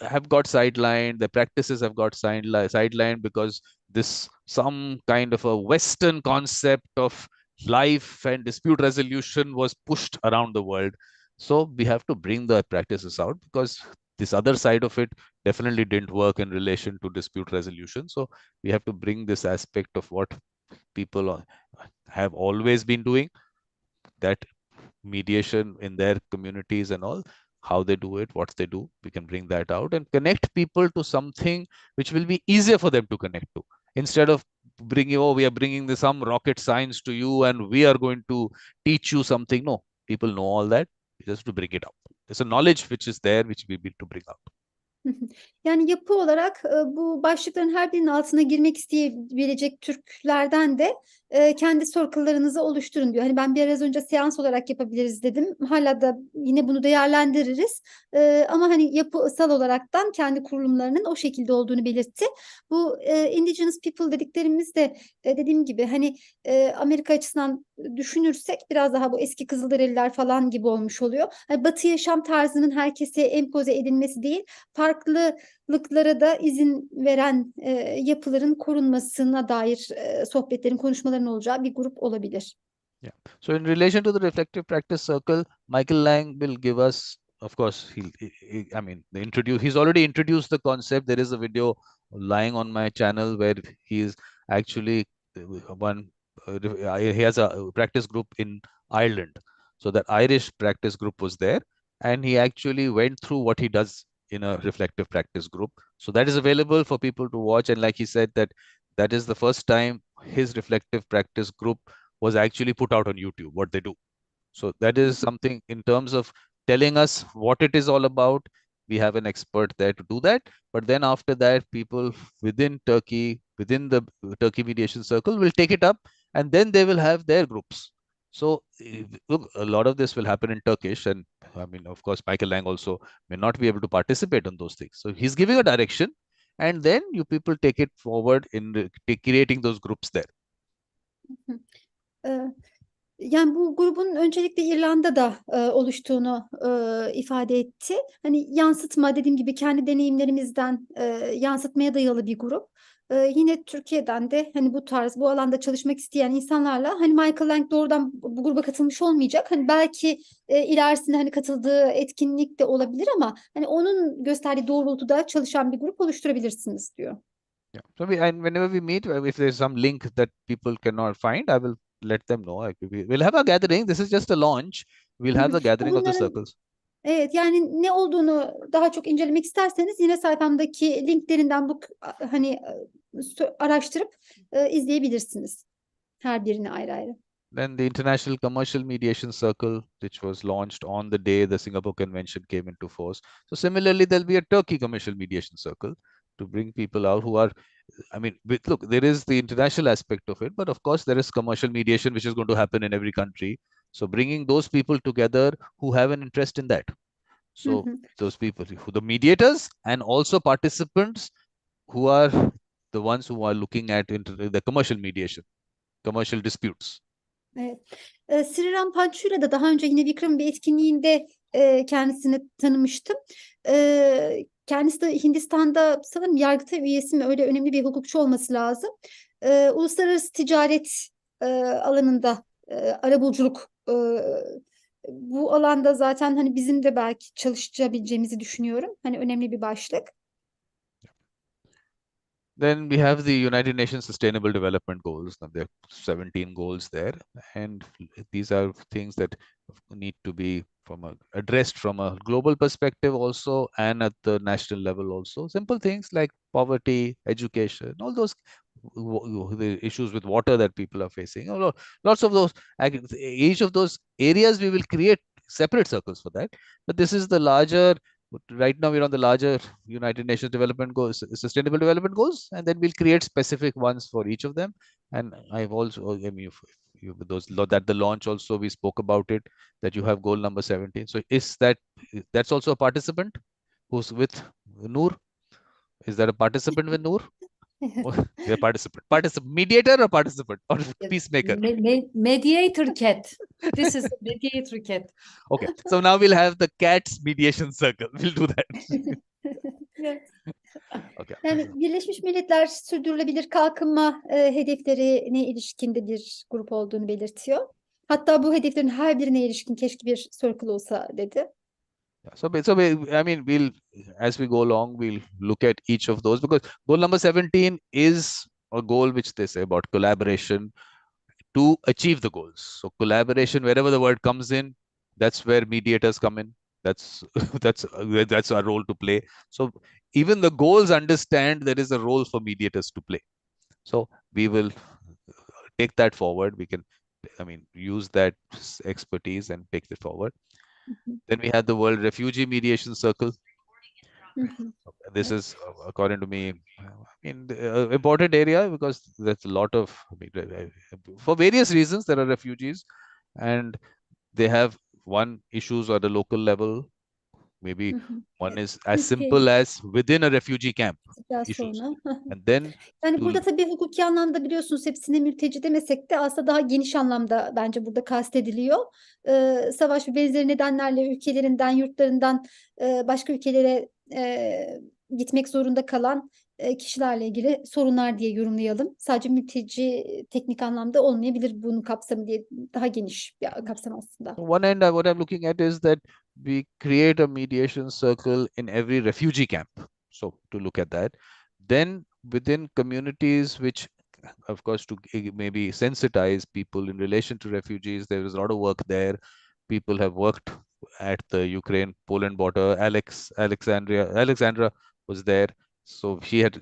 have got sidelined, their practices have got sidelined because this some kind of a Western concept of life and dispute resolution was pushed around the world. So we have to bring the practices out because this other side of it definitely didn't work in relation to dispute resolution. So we have to bring this aspect of what people have always been doing, that mediation in their communities and all, how they do it, what they do. We can bring that out and connect people to something which will be easier for them to connect to. Instead of we are bringing some rocket science to you and we are going to teach you something. No, people know all that. Just to bring it out. There's a knowledge which is there, which we need to bring out. Yani yapı olarak bu başlıkların her birinin altına girmek isteyebilecek Türklerden de kendi circle'larınızı oluşturun diyor. Hani ben biraz önce seans olarak yapabiliriz dedim. Hala da yine bunu değerlendiririz. Ama hani yapısal olaraktan kendi kurulumlarının o şekilde olduğunu belirtti. Bu indigenous people dediklerimiz de dediğim gibi hani Amerika açısından düşünürsek biraz daha bu eski Kızılderililer falan gibi olmuş oluyor. Yani Batı yaşam tarzının herkese empoze edilmesi değil, farklılıklara da izin veren yapıların korunmasına dair sohbetlerin, konuşmaların olacağı bir grup olabilir. Yeah. So in relation to the reflective practice circle, Michael Lang will give us, of course, he's already introduced the concept. There is a video lying on my channel where he is actually he has a practice group in Ireland. So that Irish practice group was there, and he actually went through what he does in a reflective practice group. So that is available for people to watch. And like he said, that is the first time his reflective practice group was actually put out on YouTube, what they do. So that is something in terms of telling us what it is all about. We have an expert there to do that. But then after that, people within Turkey, within the Turkey Mediation Circle will take it up, and then they will have their groups. So look, a lot of this will happen in Turkish. And I mean, of course, Michael Lang also may not be able to participate on those things. So he's giving a direction, and then you people take it forward in creating those groups there. Yani bu grubun öncelikle İrlanda'da oluştuğunu ifade etti. Hani yansıtma dediğim gibi kendi deneyimlerimizden yansıtmaya dayalı bir grup. Yine Türkiye'den de hani bu tarz bu alanda çalışmak isteyen insanlarla hani Michael Lang doğrudan bu gruba katılmış olmayacak. Hani belki ilerisinde hani katıldığı etkinlik de olabilir ama hani onun gösterdiği doğrultuda çalışan bir grup oluşturabilirsiniz diyor. Yeah. So whenever we meet, if there's some link that people cannot find, I will let them know. We'll have a gathering. This is just a launch. We'll have the gathering of the circles. Evet, yani ne olduğunu daha çok incelemek isterseniz yine sayfamdaki linklerinden bu hani araştırıp izleyebilirsiniz. Her birini ayrı ayrı. Then the International Commercial Mediation Circle, which was launched on the day the Singapore Convention came into force. So similarly, there'll be a Turkey Commercial Mediation Circle to bring people out who are, look, there is the international aspect of it, but of course there is commercial mediation, which is going to happen in every country. So bringing those people together who have an interest in that. So those people, the mediators and also participants who are the ones who are looking at into the commercial mediation, commercial disputes. Evet. Sri Rampanchu'yla da daha önce yine Vikram'ın bir etkinliğinde kendisini tanımıştım. Kendisi de Hindistan'da sanırım Yargıtay üyesi mi, öyle önemli bir hukukçu olması lazım. Uluslararası ticaret alanında arabuluculuk, bu alanda zaten hani bizim de belki çalışabileceğimizi düşünüyorum. Hani önemli bir başlık. Then we have the United Nations Sustainable Development Goals. Now there are 17 goals there, and these are things that need to be addressed from a global perspective also, and at the national level also. Simple things like poverty, education, all those the issues with water that people are facing. Lots of those. Each of those areas we will create separate circles for that. But this is the larger. Right now, we're on the larger United Nations Development Goals, Sustainable Development Goals, and then we'll create specific ones for each of them. And I've also, I mean, those that the launch also we spoke about it, that you have goal number 17. So that's also a participant who's with Noor? Is that a participant with Noor? Yeah, participant, mediator or participant or peacemaker? Mediator cat. This is the mediator cat. Okay, so now we'll have the cats mediation circle. We'll do that. Okay. Yani Birleşmiş Milletler Sürdürülebilir Kalkınma hedeflerine ilişkin de bir grup olduğunu belirtiyor. Hatta bu hedeflerin her birine ilişkin keşke bir circle olsa dedi. So I mean, we'll, as we go along, we'll look at each of those, because goal number 17 is a goal which they say about collaboration to achieve the goals. So collaboration, wherever the word comes in, that's where mediators come in. That's that's our role to play. So even the goals understand there is a role for mediators to play. So we will take that forward. We can, I mean, use that expertise and take it forward. Then we had the World Refugee Mediation Circle. This is, according to me, I mean, important area, because there's a lot of, for various reasons, there are refugees, and they have issues at the local level. Maybe one is as simple as within a refugee camp issues. And then yani burada tabii hukuki anlamda biliyorsunuz hepsine mülteci demesek de aslında daha geniş anlamda bence burada kastediliyor. Savaş ve benzeri nedenlerle ülkelerinden, yurtlarından başka ülkelere gitmek zorunda kalan kişilerle ilgili sorunlar diye yorumlayalım. Sadece mülteci teknik anlamda olmayabilir bunun kapsamı diye, daha geniş bir kapsam aslında. One end, what I'm looking at is that we create a mediation circle in every refugee camp. So to look at that, then within communities which, of course, to maybe sensitize people in relation to refugees, there is a lot of work there. People have worked at the Ukraine-Poland border. Alexandra was there. So she had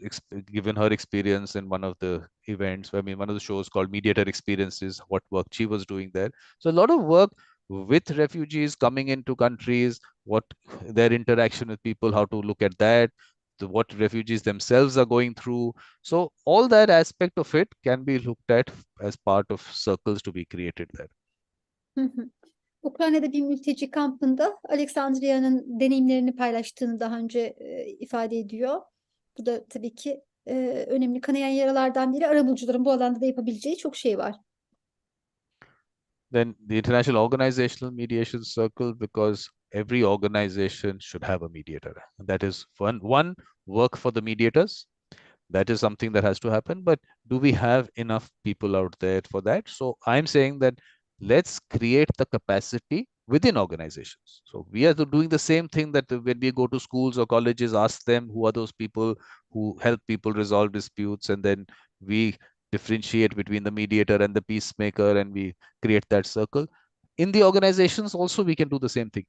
given her experience in one of the events. I mean, one of the shows called Mediator Experiences, what work she was doing there. So a lot of work with refugees coming into countries, what their interaction with people, how to look at that, what refugees themselves are going through. So all that aspect of it can be looked at as part of circles to be created there. Ukrayna'da bir mülteci kampında Alexandria'nın deneyimlerini paylaştığını daha önce ifade ediyor. Bu da tabii ki önemli kanayan yaralardan biri. Arabulucuların bu alanda da yapabileceği çok şey var. Then the International Organizational Mediation Circle, because every organization should have a mediator. That is one work for the mediators. That is something that has to happen. But do we have enough people out there for that? So I'm saying that let's create the capacity within organizations. So we are doing the same thing that when we go to schools or colleges, ask them who are those people who help people resolve disputes, and then we differentiate between the mediator and the peacemaker, and we create that circle. In the organizations also, we can do the same thing.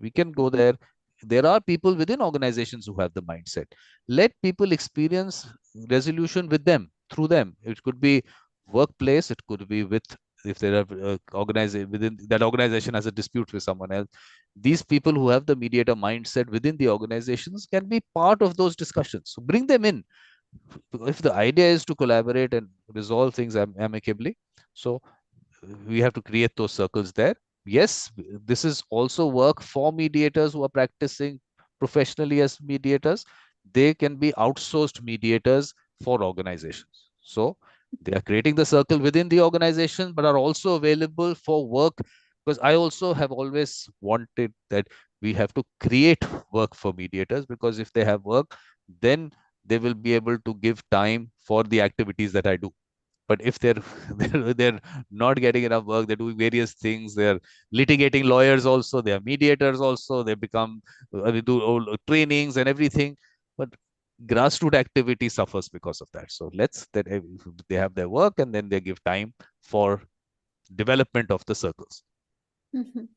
We can go there. There are people within organizations who have the mindset. Let people experience resolution with them, through them. It could be workplace, it could be with, if there are within that organization has a dispute with someone else. These people who have the mediator mindset within the organizations can be part of those discussions. So bring them in. If the idea is to collaborate and resolve things amicably, so we have to create those circles there. yes, this is also work for mediators who are practicing professionally as mediators. They can be outsourced mediators for organizations. So they are creating the circle within the organization, but are also available for work, because I also have always wanted that we have to create work for mediators, because if they have work, then they will be able to give time for the activities that I do. But if they're they're not getting enough work, they're doing various things, they're litigating lawyers also, they are mediators also, they become they do all trainings and everything, but grassroots activity suffers because of that. So let's that they have their work, and then they give time for development of the circles. Hı hı.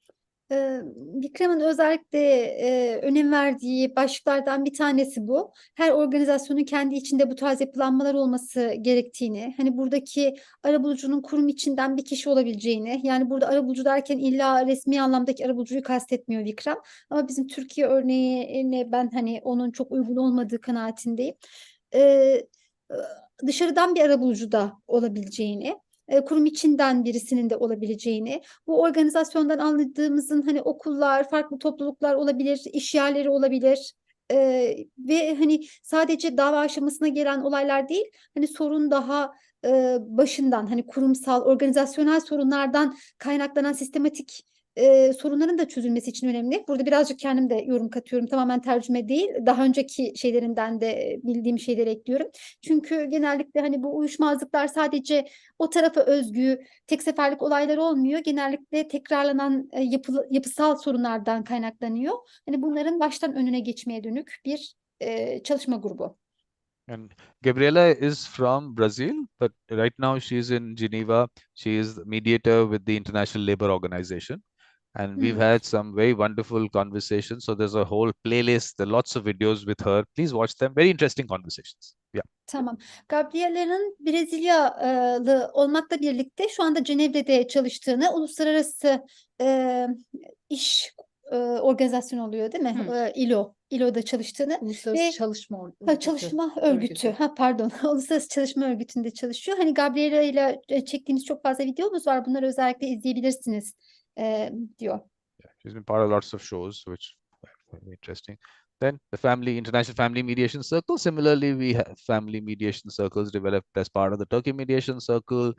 Vikram'ın özellikle önem verdiği başlıklardan bir tanesi bu. Her organizasyonun kendi içinde bu tarz yapılanmalar olması gerektiğini, hani buradaki arabulucunun kurum içinden bir kişi olabileceğini, yani burada arabulucu derken illa resmi anlamdaki arabulucuyu kastetmiyor Vikram. Ama bizim Türkiye örneğine ben hani onun çok uygun olmadığı kanaatindeyim. Dışarıdan bir arabulucu da olabileceğini, kurum içinden birisinin de olabileceğini, bu organizasyondan anladığımızın hani okullar, farklı topluluklar olabilir, iş yerleri olabilir. Ve hani sadece dava aşamasına gelen olaylar değil, hani sorun daha başından, hani kurumsal, organizasyonel sorunlardan kaynaklanan sistematik sorunların da çözülmesi için önemli. Burada birazcık kendim de yorum katıyorum. Tamamen tercüme değil. Daha önceki şeylerinden de bildiğim şeyleri ekliyorum. Çünkü genellikle hani bu uyuşmazlıklar sadece o tarafa özgü tek seferlik olaylar olmuyor. Genellikle tekrarlanan yapısal sorunlardan kaynaklanıyor. Hani bunların baştan önüne geçmeye dönük bir çalışma grubu. And Gabriela is from Brazil, but right now she is in Geneva. She is the mediator with the International Labour Organization. And we've had some very wonderful conversations. So there's a whole playlist, there are lots of videos with her. Please watch them. Very interesting conversations. Yeah. Tamam. Gabriela'nın Brezilyalı olmakla birlikte şu anda Cenevre'de çalıştığını, uluslararası iş organizasyonu oluyor değil mi? ILO'da çalıştığını Uluslararası ve Çalışma Örgütü. Çalışma Örgütü. Pardon. Uluslararası Çalışma Örgütü'nde çalışıyor. Hani Gabriela ile çektiğimiz çok fazla videomuz var. Bunları özellikle izleyebilirsiniz diyor. Yeah, she's been part of lots of shows, which are very interesting. Then the International Family Mediation Circle. Similarly, we have family mediation circles developed as part of the Turkey Mediation Circle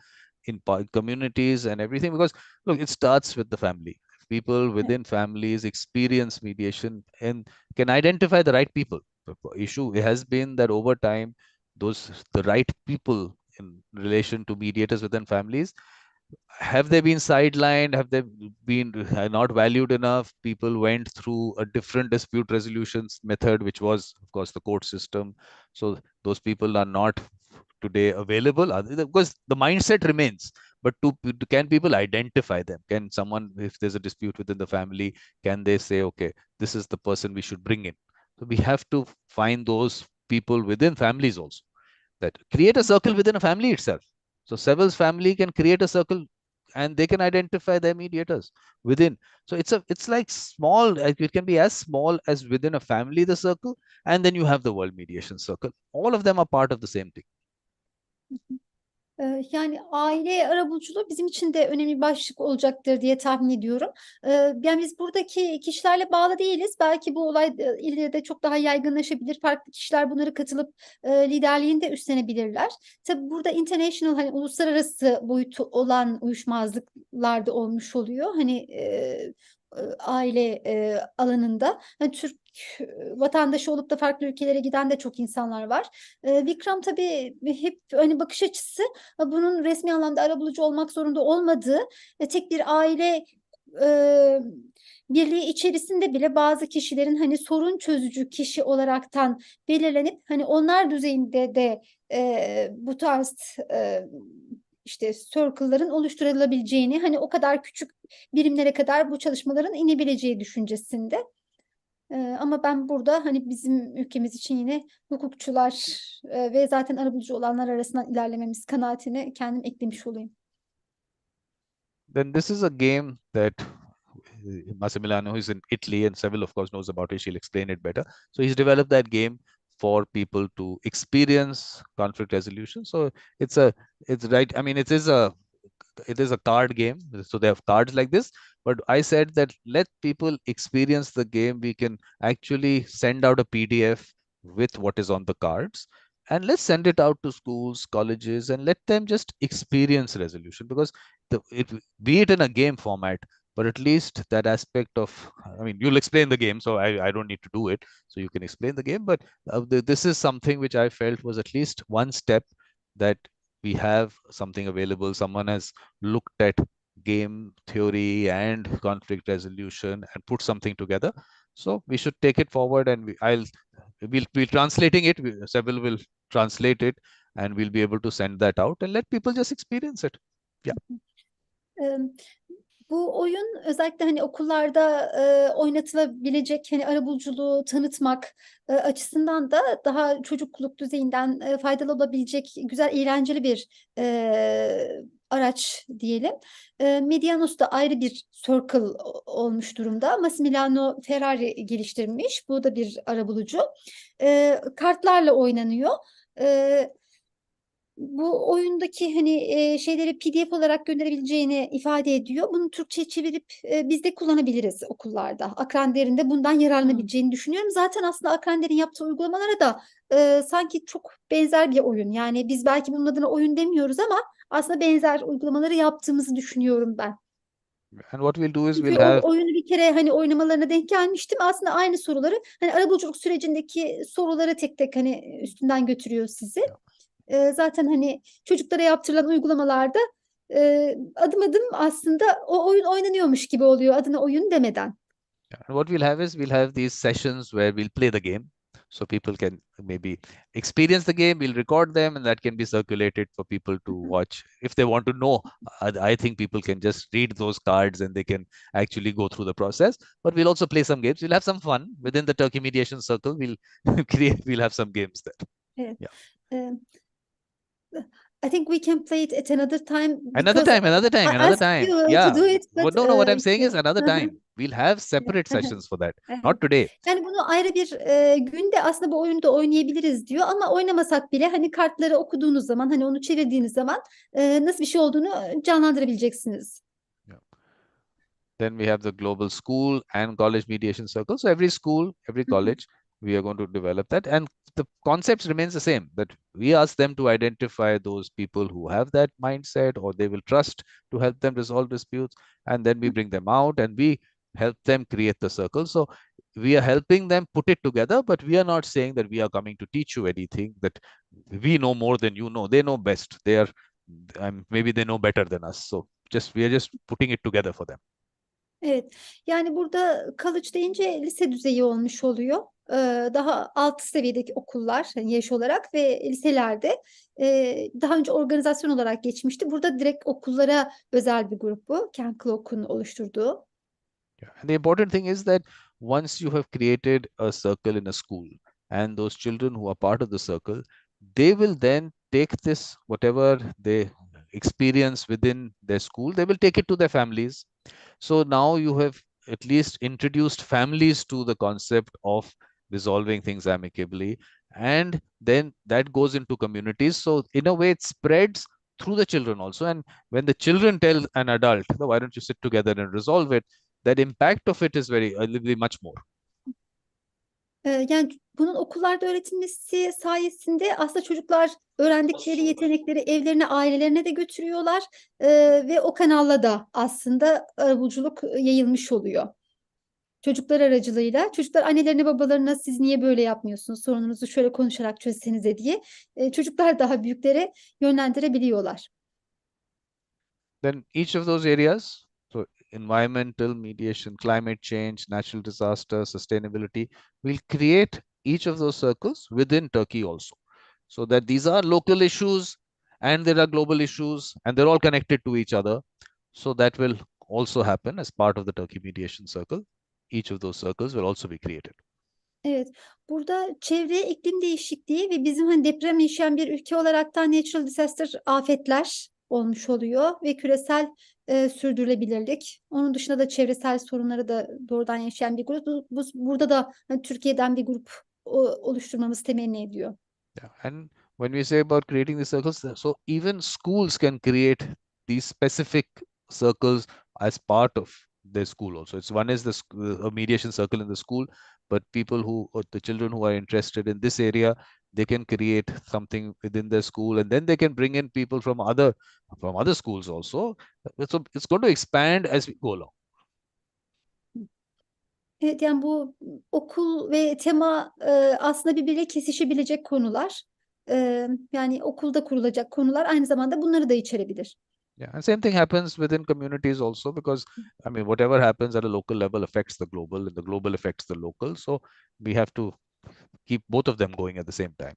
in communities and everything. Because look, it starts with the family. People within families experience mediation and can identify the right people. The issue has been that over time, the right people in relation to mediators within families, have they been sidelined? Have they been not valued enough? People went through a different dispute resolutions method, which was, of course, the court system. So those people are not today available, because the mindset remains. But can people identify them? Can someone, if there's a dispute within the family, can they say, okay, this is the person we should bring in? So we have to find those people within families also, that create a circle within a family itself. So Sevil's family can create a circle, and they can identify their mediators within. So it's like small, it can be as small as within a family, the circle, and then you have the World Mediation Circle. All of them are part of the same thing. Yani aile arabuluculuğu bizim için de önemli bir başlık olacaktır diye tahmin ediyorum. Yani biz buradaki kişilerle bağlı değiliz. Belki bu olay ileride çok daha yaygınlaşabilir. Farklı kişiler bunları katılıp liderliğini de üstlenebilirler. Tabii burada international, hani uluslararası boyutu olan uyuşmazlıklar da olmuş oluyor. Hani aile alanında. Hani Türk vatandaşı olup da farklı ülkelere giden de çok insanlar var. Vikram tabii hep hani bakış açısı bunun resmi anlamda arabulucu olmak zorunda olmadığı, tek bir aile birliği içerisinde bile bazı kişilerin hani sorun çözücü kişi olaraktan belirlenip hani onlar düzeyinde de bu tarz işte circle'ların oluşturulabileceğini, hani o kadar küçük birimlere kadar bu çalışmaların inebileceği düşüncesinde. Ama ben burada hani bizim ülkemiz için yine hukukçular ve zaten arabulucu olanlar arasından ilerlememiz kanaatine kendim eklemiş olayım. Then this is a game that Massimiliano, who's in Italy, and Sevil, of course, knows about it. She'll explain it better. So he's developed that game for people to experience conflict resolution. So it's right. I mean, it is a card game. So they have cards like this, But I said that let people experience the game. We can actually send out a PDF with what is on the cards, and let's send it out to schools, colleges, and let them just experience resolution, because be it in a game format, but at least that aspect of, I mean, you'll explain the game, so I don't need to do it. So you can explain the game, but this is something which I felt was at least one step, that we have something available. Someone has looked at game theory and conflict resolution and put something together. So we should take it forward, and we'll be translating it. Sevil will translate it, and we'll be able to send that out and let people just experience it. Yeah. Bu oyun özellikle hani okullarda oynatılabilecek hani arabuluculuğu tanıtmak açısından da daha çocukluk düzeyinden faydalı olabilecek güzel, eğlenceli bir araç diyelim. Medianos da ayrı bir circle olmuş durumda. Massimiliano Ferrari geliştirmiş. Bu da bir arabulucu. Kartlarla oynanıyor. Bu oyundaki hani şeyleri PDF olarak gönderebileceğini ifade ediyor. Bunu Türkçe'ye çevirip biz de kullanabiliriz okullarda. Akrander'in de bundan yararlanabileceğini düşünüyorum. Zaten aslında Akrander'in yaptığı uygulamalara da sanki çok benzer bir oyun. Yani biz belki bunun adına oyun demiyoruz ama aslında benzer uygulamaları yaptığımızı düşünüyorum ben. And what we'll do is Çünkü we'll have oyunu bir kere hani oynamalarına denk gelmiştim. Aslında aynı soruları, hani arabuluculuk sürecindeki soruları tek tek hani üstünden götürüyor sizi. Zaten hani çocuklara yaptırılan uygulamalarda adım adım aslında o oyun oynanıyormuş gibi oluyor adına oyun demeden. And what we'll have is we'll have these sessions where we'll play the game, so people can maybe experience the game. We'll record them, and that can be circulated for people to watch if they want to know. I think people can just read those cards and they can actually go through the process. But we'll also play some games. We'll have some fun within the Turkey Mediation Circle. We'll we'll have some games there. Evet. Yeah. I think we can play it at another time. Another time. I asked you Yeah. to do it, Well, but no, what I'm saying is another time. We'll have separate sessions for that. Not today. Yani bunu ayrı bir günde aslında bu oyunu da oynayabiliriz diyor, ama oynamasak bile hani kartları okuduğunuz zaman, hani onu çevirdiğiniz zaman nasıl bir şey olduğunu canlandırabileceksiniz. Then we have the global school and college mediation circle. So every school, every college, we are going to develop that. And the concepts remains the same, that we ask them to identify those people who have that mindset or they will trust to help them resolve disputes. And then we bring them out and we help them create the circle. So we are helping them put it together, but we are not saying that we are coming to teach you anything, that we know more than you know. They know best. They are, maybe they know better than us. So we are just putting it together for them. Evet, yani burada college deyince lise düzeyi olmuş oluyor. Daha alt seviyedeki okullar hani yaş olarak ve liselerde daha önce organizasyon olarak geçmişti. Burada direkt okullara özel bir grup bu. Ken Clock'un oluşturduğu. And the important thing is that once you have created a circle in a school and those children who are part of the circle, they will then take this, whatever they experience within their school, they will take it to their families. So now you have at least introduced families to the concept of resolving things amicably, and then that goes into communities. So in a way, it spreads through the children also. And when the children tell an adult, why don't you sit together and resolve it, that impact of it is very much more. Yani bunun okullarda öğretilmesi sayesinde aslında çocuklar öğrendikleri yetenekleri evlerine, ailelerine de götürüyorlar ve o kanalla da aslında arabuluculuk yayılmış oluyor. Çocuklar aracılığıyla, çocuklar annelerine, babalarına siz niye böyle yapmıyorsunuz, sorununuzu şöyle konuşarak çözsenize diye çocuklar daha büyüklere yönlendirebiliyorlar. Then each of those areas, so environmental, mediation, climate change, natural disaster, sustainability, will create each of those circles within Turkey also. So that these are local issues and there are global issues and they're all connected to each other. So that will also happen as part of the Turkey Mediation Circle. Each of those circles will also be created. Evet, burada çevre, iklim değişikliği ve bizim hani deprem yaşayan bir ülke olaraktan natural disaster, afetler olmuş oluyor ve küresel sürdürülebilirlik. Onun dışında da çevresel sorunları da doğrudan yaşayan bir grup. Burada da hani Türkiye'den bir grup oluşturmamız temenni ediyor. Yeah. And when we say about creating these circles, so even schools can create these specific circles as part of their school also. It's one is a mediation circle in the school, but people who, or the children who are interested in this area, they can create something within their school, and then they can bring in people from other schools also. So it's going to expand as we go along. Evet, yani bu okul ve tema aslında birbiriyle kesişebilecek konular. Yani okulda kurulacak konular aynı zamanda bunları da içerebilir. Yeah, and same thing happens within communities also, because I mean, whatever happens at a local level affects the global, and the global affects the local. So we have to keep both of them going at the same time.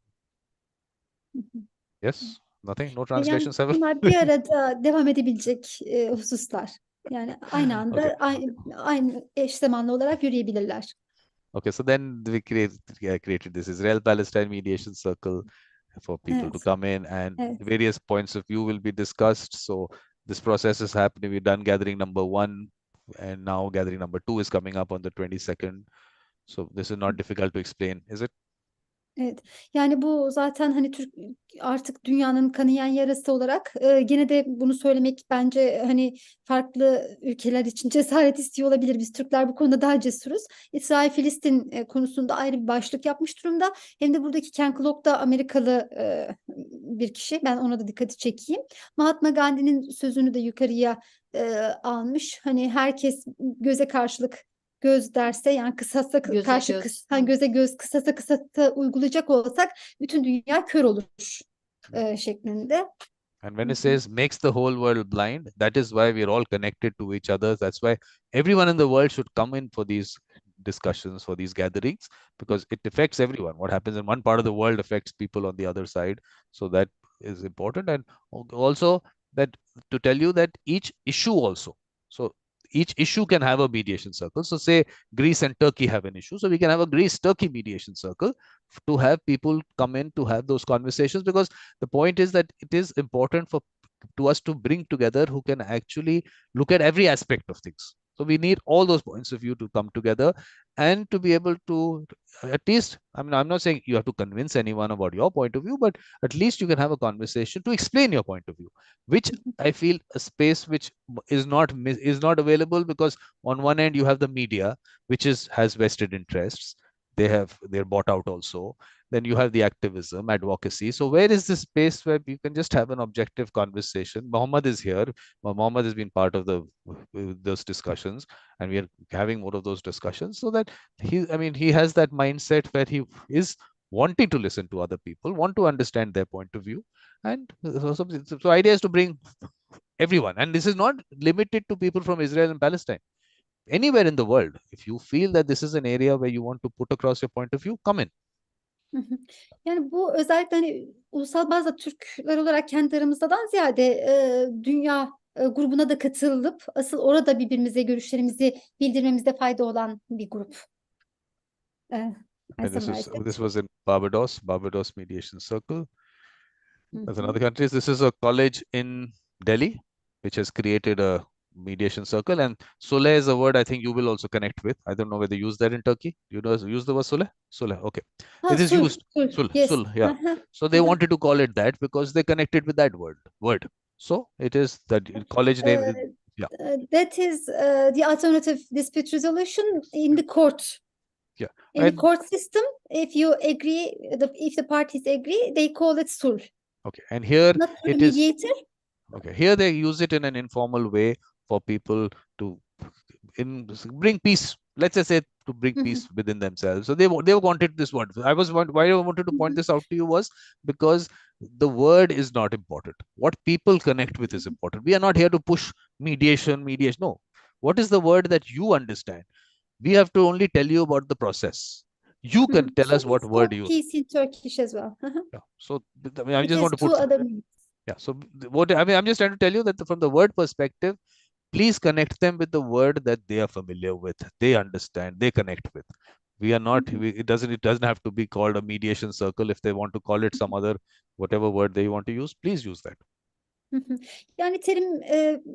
Yes, nothing, no translation, Yani Sevil? bunlar bir arada devam edebilecek hususlar. Yani aynı anda Okay. aynı eş zamanlı olarak yürüyebilirler. Okay, so then we created this Israel-Palestine Mediation Circle for people to Evet. come in, and Evet. various points of view will be discussed. So this process is happening. We've done gathering number 1, and now gathering number 2 is coming up on the 22nd. So this is not difficult to explain, is it? Evet. Yani bu zaten hani artık dünyanın kanayan yarası olarak gene de bunu söylemek bence hani farklı ülkeler için cesaret istiyor olabilir. Biz Türkler bu konuda daha cesuruz. İsrail-Filistin konusunda ayrı bir başlık yapmış durumda. Hem de buradaki Ken Clark da Amerikalı bir kişi. Ben ona da dikkati çekeyim. Mahatma Gandhi'nin sözünü de yukarıya almış. Hani herkes göze karşılık göz derse, yani kısasa Göze karşı göz. göze göz, kısasa kısasa uygulayacak olsak bütün dünya kör olur şeklinde. And when it says makes the whole world blind, that is why we are all connected to each other. That's why everyone in the world should come in for these discussions, for these gatherings, because it affects everyone. What happens in one part of the world affects people on the other side. So that is important. And also that to tell you that each issue also, so each issue can have a mediation circle. So say Greece and Turkey have an issue, so we can have a Greece-Turkey mediation circle to have people come in to have those conversations, because the point is that it is important to us to bring together who can actually look at every aspect of things. So we need all those points of view to come together and to be able to, at least, I mean, I'm not saying you have to convince anyone about your point of view, but at least you can have a conversation to explain your point of view, which I feel a space which is not available, because on one end you have the media, which has vested interests. They're bought out also. Then you have the activism, advocacy. So where is this space where you can just have an objective conversation? Mohammed is here. Mohammed has been part of those discussions, and we are having more of those discussions, so that he has that mindset where he is wanting to listen to other people, want to understand their point of view. And so idea is to bring everyone. And this is not limited to people from Israel and Palestine. Anywhere in the world, if you feel that this is an area where you want to put across your point of view, come in. Yani bu özellikle hani ulusal bazda Türkler olarak kendi aramızdan ziyade dünya grubuna da katılıp asıl orada birbirimize görüşlerimizi bildirmemizde fayda olan bir grup. And this was in Barbados Mediation Circle. That's another country. This is a college in Delhi, which has created a mediation circle. And Sulh is a word I think you will also connect with. I don't know whether you use that in Turkey. You know, use the word Sulh? Sulh, okay. It is used. Sulh, Yes. Sulh, yeah. So they wanted to call it that because they connected with that word. So it is that college name. Yeah. That is the alternative dispute resolution in the court. Yeah. In the court system, if you agree, if the parties agree, they call it sulh. Okay, and here Not it is mediator. Okay, here they use it in an informal way for people to bring peace. Let's just say to bring peace within themselves. So they wanted this word. Why I wanted to point this out to you was because the word is not important. What people connect with is important. We are not here to push mediation. No. What is the word that you understand? We have to only tell you about the process. You can tell us what word you use. Peace in Turkish as well. Yeah. So I just want to put. Other meanings. Yeah. So I'm just trying to tell you that from the word perspective, please connect them with the word that they are familiar with, they understand, they connect with. We are not. It doesn't have to be called a mediation circle. If they want to call it some other whatever word they want to use, please use that. Yani terim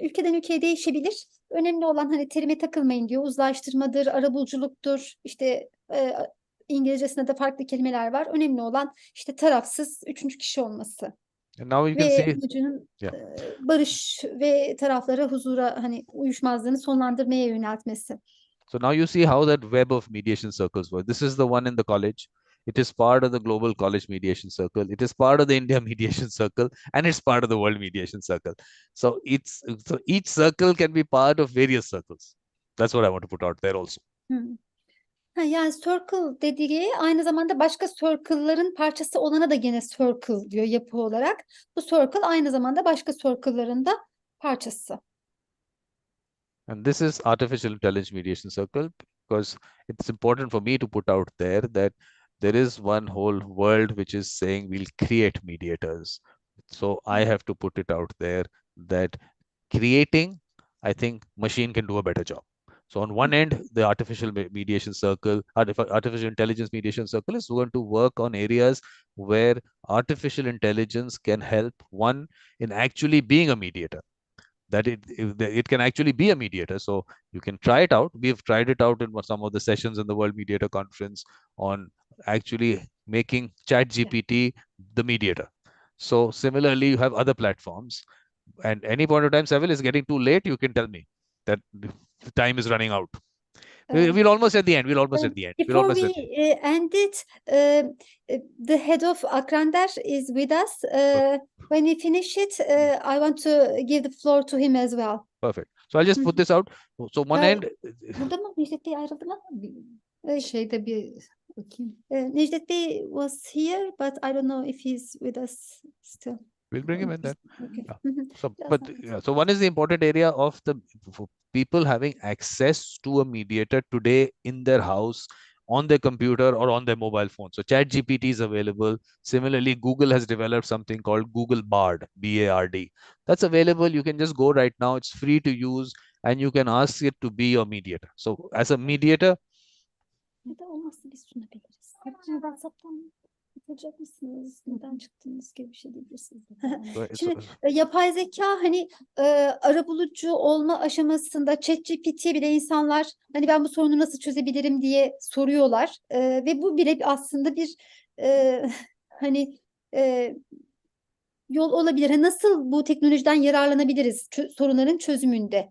ülkeden ülkeye değişebilir. Önemli olan hani terime takılmayın diyor. Uzlaştırmadır, arabuluculuktur. İşte İngilizcesinde de farklı kelimeler var. Önemli olan işte tarafsız üçüncü kişi olması. And now you can Ve see, amacının yeah. barış ve taraflara huzura hani uyuşmazlığını sonlandırmaya yöneltmesi. So now you see how that web of mediation circles work. This is the one in the college. It is part of the global college mediation circle. It is part of the India mediation circle, and it's part of the world mediation circle. So each circle can be part of various circles. That's what I want to put out there also. Yani circle dediği aynı zamanda başka circle'ların parçası olana da gene circle diyor yapı olarak. Bu circle aynı zamanda başka circle'ların da parçası. And this is artificial intelligence mediation circle, because it's important for me to put out there that there is one whole world which is saying we'll create mediators. So I have to put it out there that creating, I think machine can do a better job. So on one end, the artificial mediation circle, artificial intelligence mediation circle is going to work on areas where artificial intelligence can help one in actually being a mediator. That it can actually be a mediator. So you can try it out. We've tried it out in some of the sessions in the World Mediator Conference on actually making ChatGPT the mediator. So similarly, you have other platforms. And any point of time, Sevil, is getting too late, you can tell me that the time is running out. We'll almost at the end. We'll almost at the end. Before we end it, the head of Akrander is with us. When we finish it, I want to give the floor to him as well. Perfect. So I'll just put this out. So one end. Burada mı? Necdet Bey ayrıldı mı? Şeyde bir bakayım. Necdet Bey was here, but I don't know if he's with us still. We'll bring him in then. Okay. Yeah. So one is the important area of the people having access to a mediator today in their house, on their computer or on their mobile phone. So ChatGPT is available. Similarly, Google has developed something called Google Bard, B-A-R-D. That's available. You can just go right now. It's free to use, and you can ask it to be your mediator. So as a mediator, yapacak mısınız? Neden çıktınız gibi bir şey diyebilirsiniz. Şimdi yapay zeka hani arabulucu olma aşamasında ChatGPT'ye bile insanlar hani ben bu sorunu nasıl çözebilirim diye soruyorlar. Ve bu bile aslında bir hani yol olabilir. Hani nasıl bu teknolojiden yararlanabiliriz sorunların çözümünde?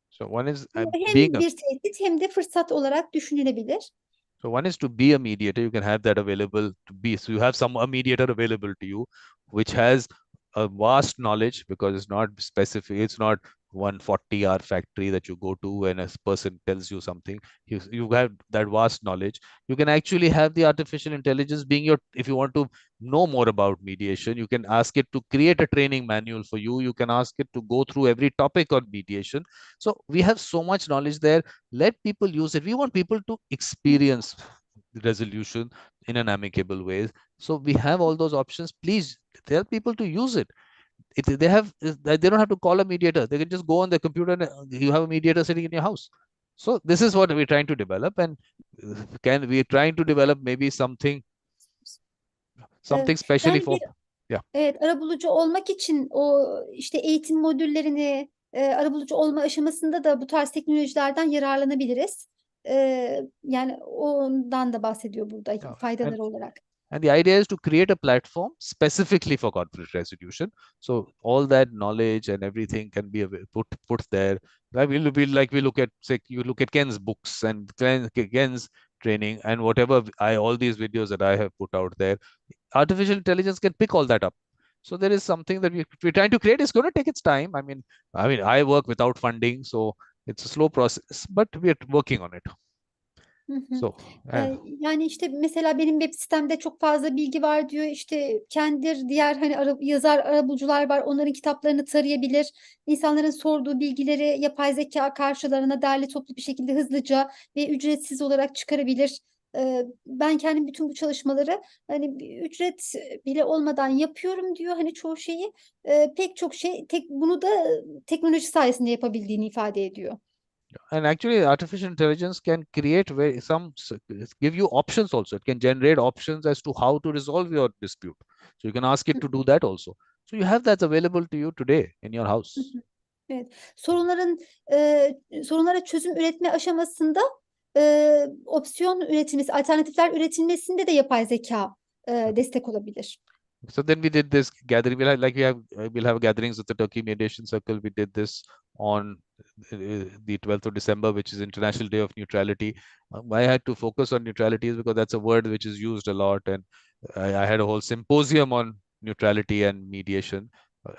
So one is hem bir tehdit hem de fırsat olarak düşünülebilir. So one is to be a mediator. You can have that available to be. So you have a mediator available to you, which has a vast knowledge, because it's not specific. It's not 140-hour factory that you go to when a person tells you something. You have that vast knowledge. You can actually have the artificial intelligence being your, if you want to know more about mediation, you can ask it to create a training manual for you. You can ask it to go through every topic on mediation. So we have so much knowledge there. Let people use it. We want people to experience resolution in an amicable way. So we have all those options. Please tell people to use it. They don't have to call a mediator. They can just go on their computer and you have a mediator sitting in your house. So this is what we're trying to develop, and we're trying to develop maybe something specially for. Yeah. Evet, arabulucu olmak için o işte eğitim modüllerini arabulucu olma aşamasında da bu tarz teknolojilerden yararlanabiliriz. Yani ondan da bahsediyor burada faydaları olarak. And the idea is to create a platform specifically for conflict resolution. So all that knowledge and everything can be put there. We look at, say, you look at Ken's books and Ken's training and whatever all these videos that I have put out there. Artificial intelligence can pick all that up. So there is something that we're trying to create. It's going to take its time. I mean, I work without funding, so it's a slow process, but we're working on it. So, yani işte mesela benim web sitemde çok fazla bilgi var diyor. İşte kendileri diğer hani yazar arabulucular var. Onların kitaplarını tarayabilir. İnsanların sorduğu bilgileri yapay zeka karşılarına derli toplu bir şekilde hızlıca ve ücretsiz olarak çıkarabilir. Ben kendim bütün bu çalışmaları hani ücret bile olmadan yapıyorum diyor. Hani çoğu şeyi pek çok şey bunu da teknoloji sayesinde yapabildiğini ifade ediyor. And actually, artificial intelligence can create give you options also. It can generate options as to how to resolve your dispute. So you can ask it to do that also. So you have that available to you today in your house. Evet. Sorunlara çözüm üretme aşamasında opsiyon üretilmesi, alternatifler üretilmesinde de yapay zeka destek olabilir. So then we did this gathering. We'll have gatherings with the Turkey Mediation Circle. We did this on the 12th of December, which is International Day of Neutrality. Why I had to focus on neutrality is because that's a word which is used a lot, and I had a whole symposium on neutrality and mediation,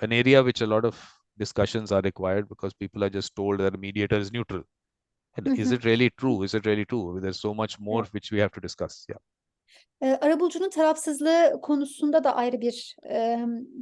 an area which a lot of discussions are required because people are just told that a mediator is neutral. And is it really true? Is it really true? There's so much more which we have to discuss. Yeah. Arabulucunun tarafsızlığı konusunda da ayrı bir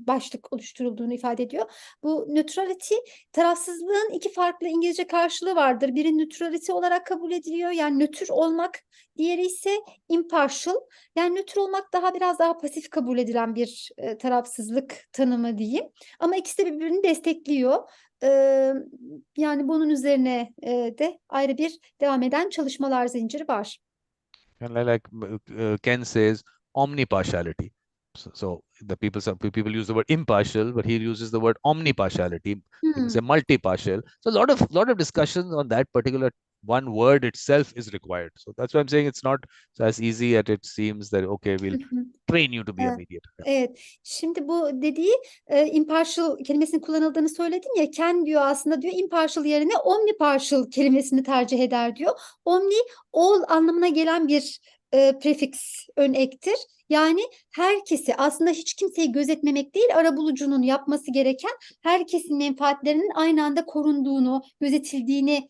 başlık oluşturulduğunu ifade ediyor. Bu neutrality, tarafsızlığın iki farklı İngilizce karşılığı vardır. Biri neutrality olarak kabul ediliyor, yani nötr olmak. Diğeri ise impartial. Yani nötr olmak biraz daha pasif kabul edilen bir tarafsızlık tanımı diyeyim. Ama ikisi de birbirini destekliyor. Yani bunun üzerine de ayrı bir devam eden çalışmalar zinciri var. And like Ken says, omnipartiality. So the people use the word impartial, but he uses the word omnipartiality. People say multi-partial. So a lot of discussions on that particular one word itself is required. So that's why I'm saying it's not as easy as it seems that, okay, we'll train you to be a mediator. Evet. Şimdi bu dediği impartial kelimesinin kullanıldığını söyledim ya. Ken diyor aslında diyor impartial yerine omnipartial kelimesini tercih eder diyor. Omni all anlamına gelen bir prefiks, ön ektir. Yani herkesi, aslında hiç kimseyi gözetmemek değil, arabulucunun yapması gereken herkesin menfaatlerinin aynı anda korunduğunu, gözetildiğini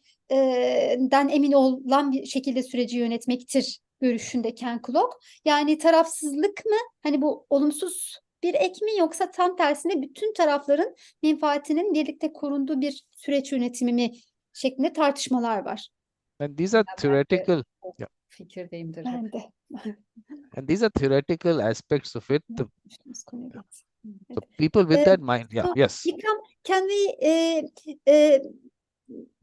den emin olan bir şekilde süreci yönetmektir görüşünde Ken Clock. Yani tarafsızlık mı? Hani bu olumsuz bir ek mi, yoksa tam tersine bütün tarafların menfaatinin birlikte korunduğu bir süreç yönetimi mi şeklinde tartışmalar var. And these are theoretical. Yeah. Fikirdeyimdir. Ben de. And these are theoretical aspects of it. So people with that mind, yeah, So, yes. Vikram, can we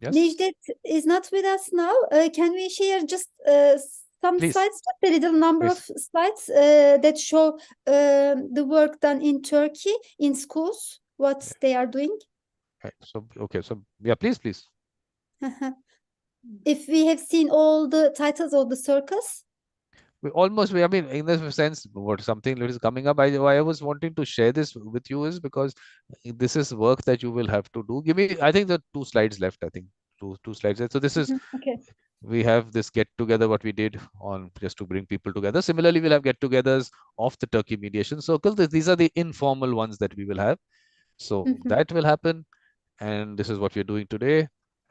Yes. Necdet is not with us now. Can we share just some Please. slides, just a little number Please. of slides that show the work done in Turkey, in schools, what they are doing? Right. So, okay. So, yeah, please. If we have seen all the titles of the circles. I mean, in this sense, something that is coming up, why I was wanting to share this with you is because this is work that you will have to do. I think there are 2 slides left, I think. Two slides left. So this is, Okay. we have this get together, what we did on just to bring people together. Similarly, we'll have get togethers of the Turkey Mediation Circle. These are the informal ones that we will have. So that will happen. And this is what we're doing today.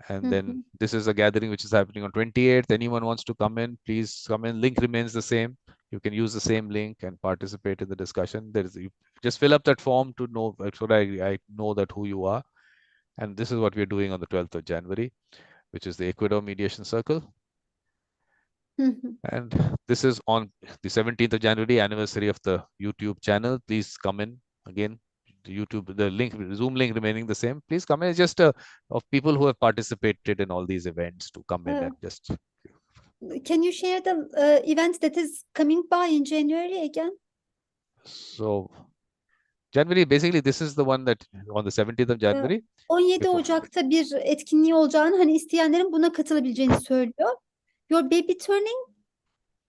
And then this is a gathering which is happening on 28th. Anyone wants to come in, please come in. Link remains the same. You can use the same link and participate in the discussion. You just fill up that form to know, so that I know that who you are. And this is what we're doing on the 12th of January, which is the Ecuador Mediation Circle. And this is on the 17th of January, anniversary of the YouTube channel. Please come in again. The link, Zoom link remaining the same. Please come in. It's just of people who have participated in all these events to come in and just. Can you share the event that is coming by in January again? So, January, basically, this is the one that on the 17th of January. 17 Ocak'ta bir etkinliği olacağını, hani isteyenlerin buna katılabileceğini söylüyor. Your baby turning?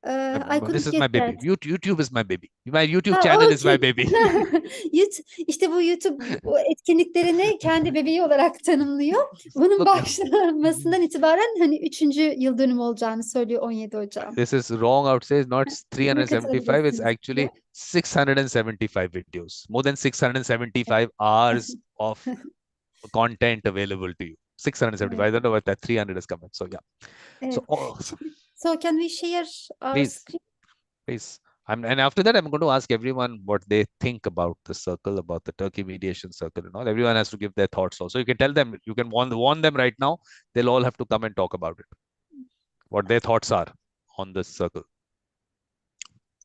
I couldn't This is get my baby. that. YouTube is my baby. My YouTube channel is my baby. İşte bu YouTube etkinliklerini kendi bebeği olarak tanımlıyor. Bunun başlamasından itibaren hani 3. yıl dönümü olacağını söylüyor 17 Ocak. This is wrong. I would say it's not 375. It's actually 675 videos. More than 675 hours of content available to you. 675. I don't know what that 300 is coming. So yeah. So can we share our screen? Please. And after that, I'm going to ask everyone what they think about the circle, about the Turkey Mediation Circle and all. Everyone has to give their thoughts also. You can tell them, you can warn them right now. They'll all have to come and talk about it. What their thoughts are on this circle.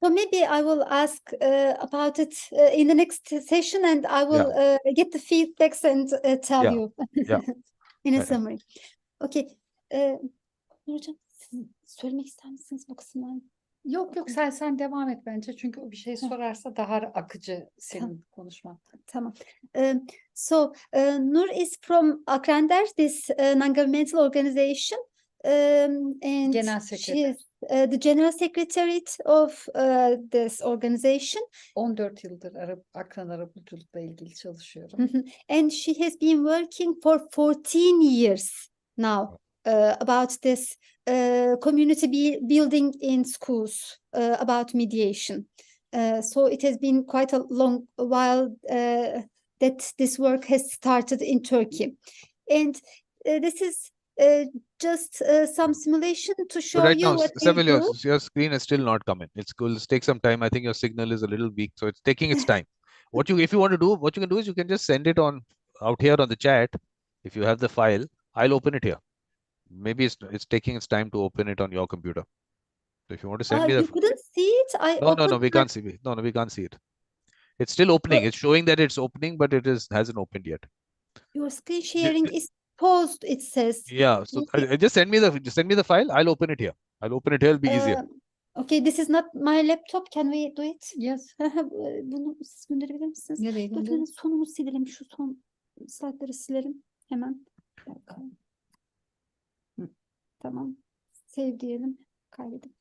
So maybe I will ask about it in the next session, and I will get the feedbacks and tell you in a summary. Okay. Hocam, söylemek ister misiniz bu kısımdan? Yok sen devam et bence, çünkü o bir şey sorarsa daha akıcı senin konuşman. Tamam. So Nur is from Akrander, this non-governmental organization. and Genel she sekreter. is the general secretariat of this organization. 14 yıldır akran arabuluculukla ilgili çalışıyorum. And she has been working for 14 years now about this community building in schools, about mediation. So it has been quite a long while that this work has started in Turkey. And this is just some simulation to show Right you now, what we Sevil, do. your screen is still not coming. It's going to take some time. I think your signal is a little weak, so it's taking its time. If you want to do, what you can do is you can just send it on out here on the chat. If you have the file, I'll open it here. Maybe it's taking its time to open it on your computer. So if you want to send me the You couldn't see it? I no, opened we can't see it. No, we can't see it. It's still opening. It's showing that it's opening, but it hasn't opened yet. Your screen sharing is paused, it says. Yeah. So just send me the file. I'll open it here. It'll be easier. Okay, this is not my laptop. Can we do it? Yes. Bunu siz gönderebilir misiniz? Nereye Lütfen gönderelim? sonunu silelim. Şu son slaytları silelim. Hemen. Tamam. Save diyelim. Kaydedelim.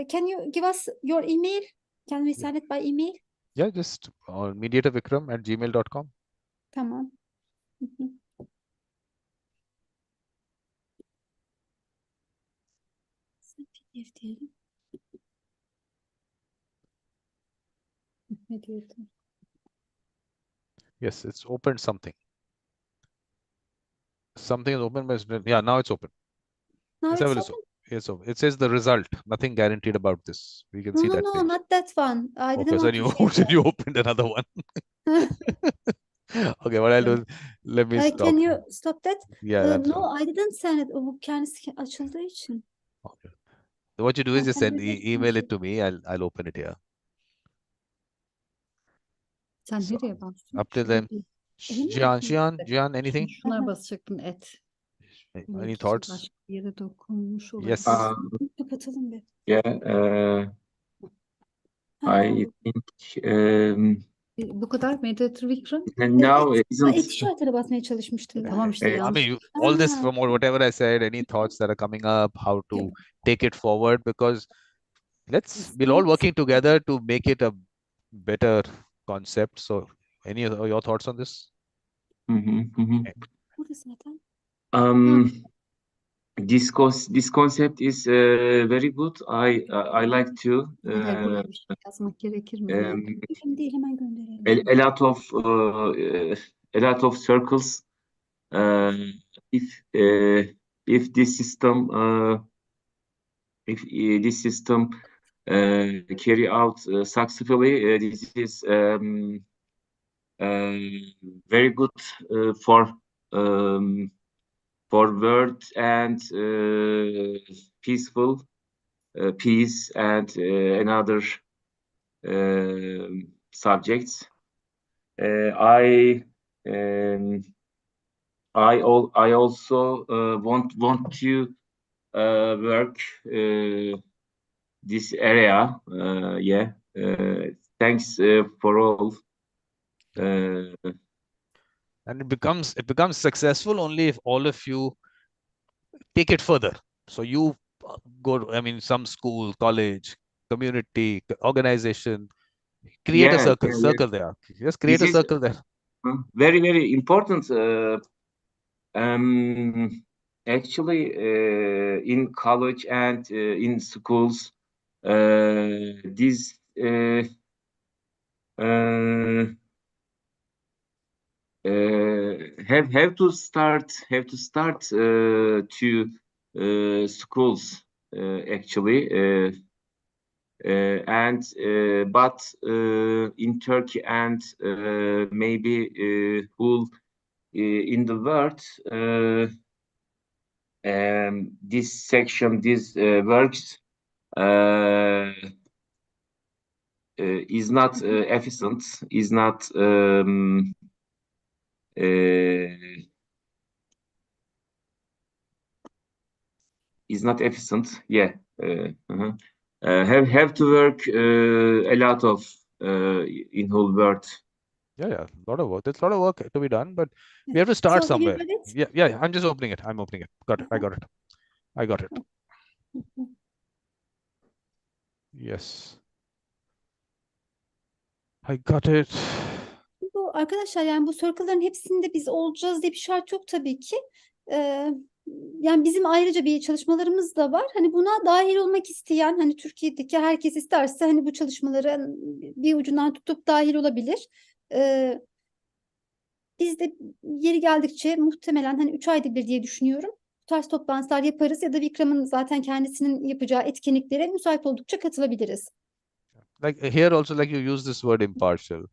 Can you give us your email? Can we send it by email? Yeah, just mediatorvikram@gmail.com. Tamam. PDF diyelim. Mediator. Yes, it's opened something. Something is open, but yeah, now it's open. Now Sevil it's is open? Yes, so it says the result. Nothing guaranteed about this. We can see that No, page. not that one. I Okay, didn't so want to share you opened another one. Okay, what I'll do is let me stop. Can you stop that? Yeah, No, I didn't send it. O kendisi açıldığı için. okay. So what you do is just Can we email it to me. I'll open it here. Sen So, nereye bastın? up till Şurada then, bir- Jian, anything? Şuna basacaktın et. Any Unut, thoughts? Başka bir yere dokunmuş Yes. olabilir. Kapatalım bir. Yeah, I think Bu kadar Mediator Vikram. now isn't İşaretlere basmaya çalışmıştım ben. Tamam işte I yanlış. mean, all this from whatever I said, any thoughts that are coming up, how to take it forward, because we're all working together to make it a better concept. So, any of your thoughts on this? Burada zaten. This concept is very good. I like to Neler buraya bir şey yazmak gerekir mi? diye. Film değil, hemen gönderelim. a lot of circles. If this system carry out successfully, this is very good for world and peaceful peace and another subjects. I also want to work this area. Thanks for all. And it becomes successful only if all of you take it further. So you go, some school, college, community, organization, create a circle there. Just create a circle there. Very, very important. Actually, in college and in schools, this have to start to schools actually, but in Turkey and maybe whole in the world, this section, this works is not efficient, is not efficient. Have to work a lot of in whole world Yeah, a lot of work. There's a lot of work to be done, but we have to start So will you somewhere. read it? Yeah. I'm just opening it. I'm opening it. Got it. I got it. I got it. Yes. I got it. Bu arkadaşlar, yani bu circle'ların hepsinde biz olacağız diye bir şart yok tabii ki. Yani bizim ayrıca bir çalışmalarımız da var. Hani buna dahil olmak isteyen, hani Türkiye'deki herkes isterse hani bu çalışmaların bir ucundan tutup dahil olabilir. Biz de yeri geldikçe muhtemelen hani 3 ayda bir diye düşünüyorum. Bu tarz toplantılar yaparız ya da Vikram'ın zaten kendisinin yapacağı etkinliklere müsait oldukça katılabiliriz. Like here also, like you use this word impartial.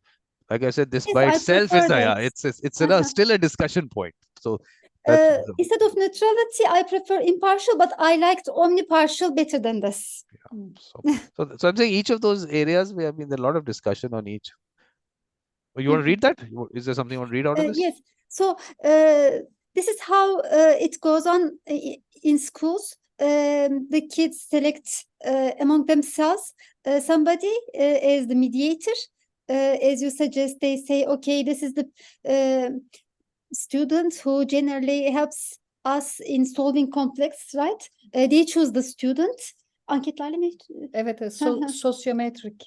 Like I said, this Yes, by I itself is prefer yeah, that. it's still a discussion point. So that's Instead of neutrality, I prefer impartial, but I liked omnipartial better than this. so I'm saying each of those areas we have been there a lot of discussion on each. You want to read that? Is there something you want to read out of this? Yes. So this is how it goes on in schools. The kids select among themselves somebody as the mediator. As you suggest, they say, okay, this is the student who generally helps us in solving conflicts, right? They choose the student. Anketlerle mi? Evet, sosyometrik.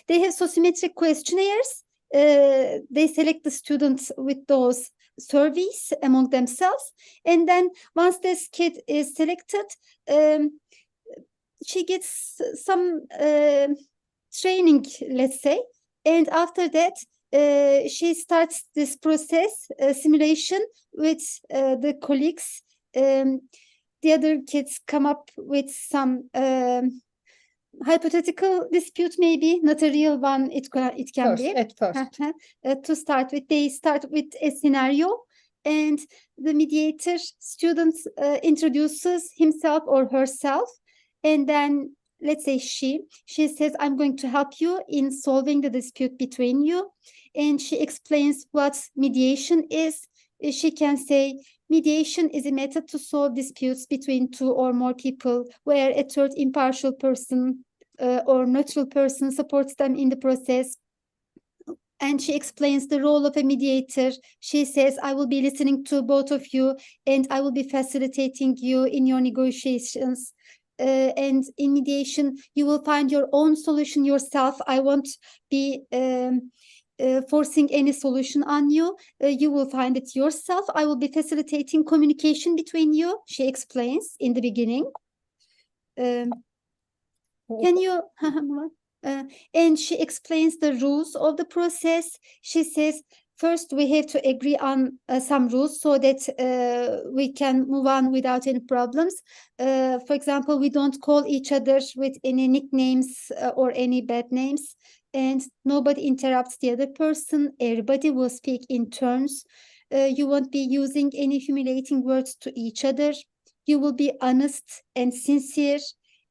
They have sociometric questionnaires. They select the students with those surveys among themselves, and then once this kid is selected, she gets some training, let's say, and after that she starts this process simulation with the colleagues. The other kids come up with some hypothetical dispute, maybe not a real one. It can be At first. To start with. They start with a scenario, and the mediator student introduces himself or herself, and then let's say she says, I'm going to help you in solving the dispute between you, and she explains what mediation is. She can say, mediation is a method to solve disputes between two or more people where a third impartial person or neutral person supports them in the process. And she explains the role of a mediator. She says, I will be listening to both of you and I will be facilitating you in your negotiations. And in mediation, you will find your own solution yourself. I won't be forcing any solution on you. You will find it yourself. I will be facilitating communication between you, she explains in the beginning. Can you... and she explains the rules of the process. She says, first, we have to agree on some rules so that we can move on without any problems. For example, we don't call each other with any nicknames or any bad names, and nobody interrupts the other person. Everybody will speak in turns. You won't be using any humiliating words to each other. You will be honest and sincere.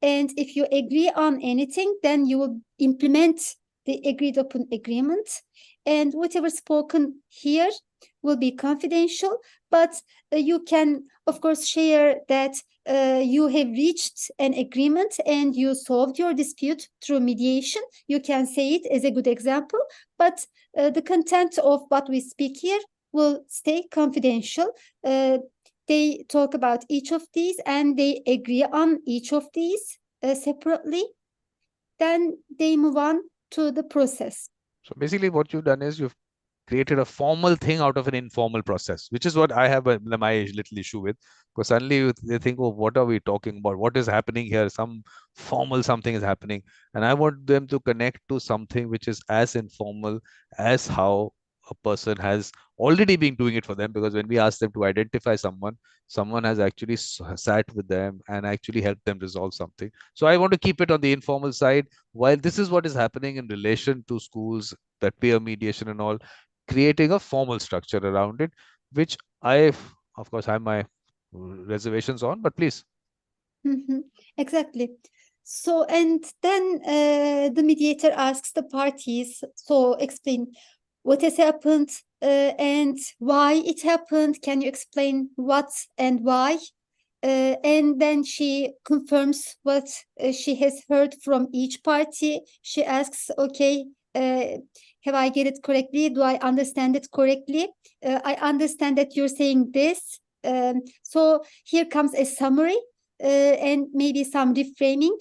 And if you agree on anything, then you will implement the agreed upon agreement. And whatever spoken here will be confidential, but you can, of course, share that you have reached an agreement and you solved your dispute through mediation. You can say it as a good example, but the content of what we speak here will stay confidential. They talk about each of these and they agree on each of these separately. Then they move on to the process. So basically what you've done is you've created a formal thing out of an informal process, which is what I have my little issue with, because suddenly they think, oh, what are we talking about? What is happening here? Some formal something is happening. And I want them to connect to something which is as informal as how a person has already been doing it for them, because when we ask them to identify someone has actually sat with them and actually helped them resolve something. So I want to keep it on the informal side, while this is what is happening in relation to schools, that peer mediation and all, creating a formal structure around it, which I, of course, have my reservations on, but please. Exactly. So, and then the mediator asks the parties, so explain what has happened and why it happened. Can you explain what and why? And then she confirms what she has heard from each party. She asks, okay, have I get it correctly? Do I understand it correctly? I understand that you're saying this. So here comes a summary and maybe some reframing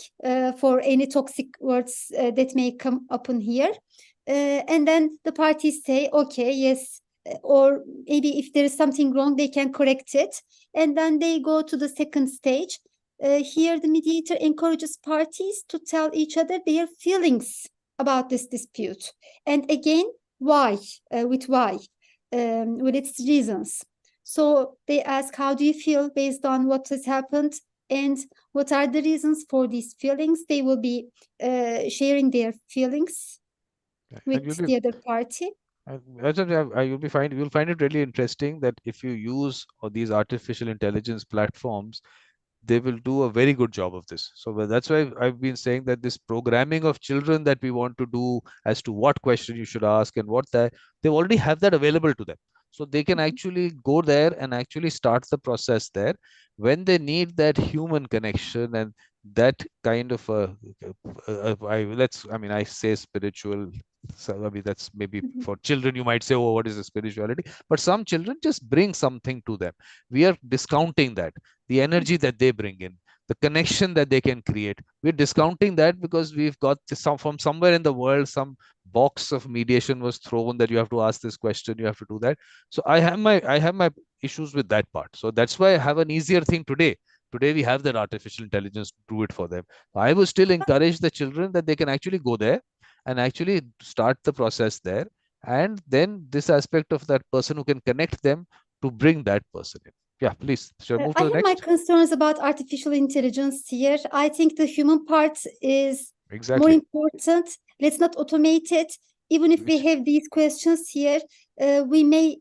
for any toxic words that may come up in here. And then the parties say, okay, yes, or maybe if there is something wrong, they can correct it. And then they go to the second stage. Here, the mediator encourages parties to tell each other their feelings about this dispute. And again, why, with its reasons. So they ask, how do you feel based on what has happened? And what are the reasons for these feelings? They will be sharing their feelings with the other party. You'll find it really interesting that if you use these artificial intelligence platforms, they will do a very good job of this. So that's why I've been saying that this programming of children that we want to do as to what question you should ask and what they already have that available to them. So they can actually go there and actually start the process there. When they need that human connection and that kind of I say spiritual. So I mean, that's maybe for children, you might say, oh, what is the spirituality? But some children just bring something to them. We are discounting that. The energy that they bring in, the connection that they can create. We're discounting that because we've got from somewhere in the world, some box of mediation was thrown that you have to ask this question, you have to do that. So I have my issues with that part. So that's why I have an easier thing today. Today we have that artificial intelligence to do it for them. I will still encourage the children that they can actually go there and actually start the process there. And then this aspect of that person who can connect them to bring that person in. Yeah, please. Shall I move to the next? I have my concerns about artificial intelligence here. I think the human part is more important. Let's not automate it. Even if we have these questions here, we may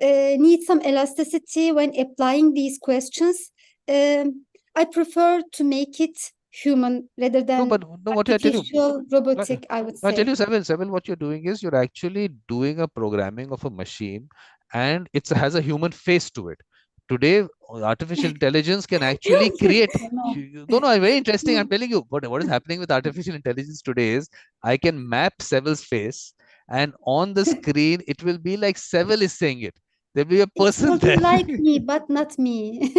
need some elasticity when applying these questions. I prefer to make it human rather than artificial, robotic, I would say. I tell you, Sevil, what you're doing is you're actually doing a programming of a machine and it has a human face to it. Today, artificial intelligence can actually create. No, very interesting. I'm telling you, what is happening with artificial intelligence today is I can map Sevil's face and on the screen, it will be like Sevil is saying it. There will be a person there. Like me, but not me.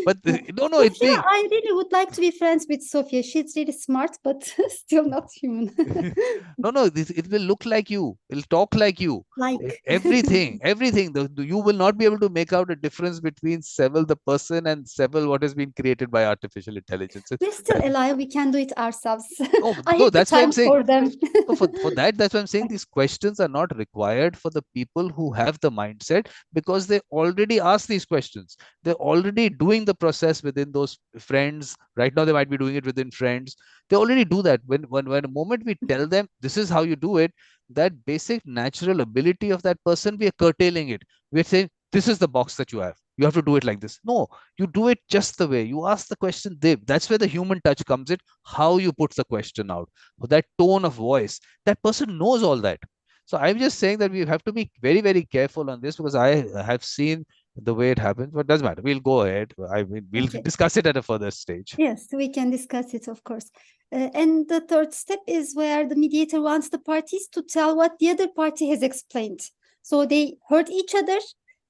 But Sophia, I really would like to be friends with Sophia. She's really smart, but still not human. It will look like you. It'll talk like you. Like everything. You will not be able to make out a difference between Sevil, the person, and Sevil, what has been created by artificial intelligence. We're still alive. We can do it ourselves. That's what I'm saying. For them. for that, that's why I'm saying these questions are not required for the people who have the mindset, because they already ask these questions. They're already doing the process within those friends. Right now, they might be doing it within friends. They already do that. When a moment we tell them, this is how you do it, that basic natural ability of that person, we are curtailing it. We're saying, this is the box that you have. You have to do it like this. No, you do it just the way. You ask the question. That's where the human touch comes in. How you put the question out. That tone of voice. That person knows all that. So I'm just saying that we have to be very, very careful on this, because I have seen the way it happens, but it doesn't matter. We'll go ahead. We'll discuss it at a further stage. Yes, we can discuss it, of course. And the third step is where the mediator wants the parties to tell what the other party has explained. So they heard each other,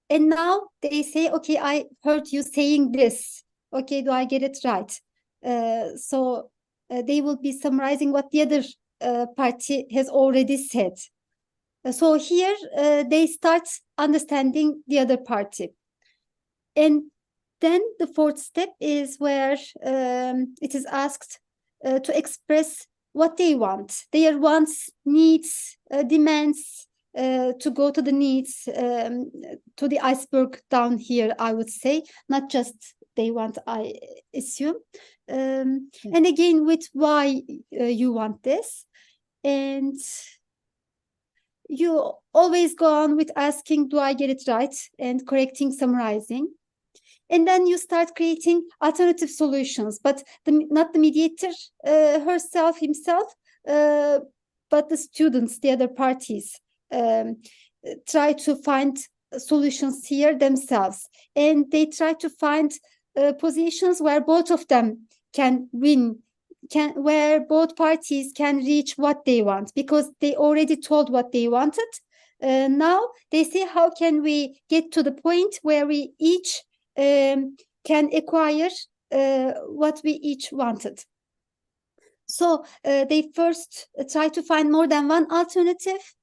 and now they say, okay, I heard you saying this. Okay, do I get it right? So they will be summarizing what the other party has already said. So here they start understanding the other party. And then the fourth step is where it is asked to express what they want, their wants, needs, demands, to go to the needs, to the iceberg down here, I would say, not just they want, I assume. And again, with why you want this. And you always go on with asking, do I get it right? And correcting, summarizing. And then you start creating alternative solutions, but not the mediator himself, but the students, the other parties, try to find solutions here themselves. And they try to find positions where both of them can win where both parties can reach what they want, because they already told what they wanted. Now they say, how can we get to the point where we each can acquire what we each wanted? So they first try to find more than one alternative.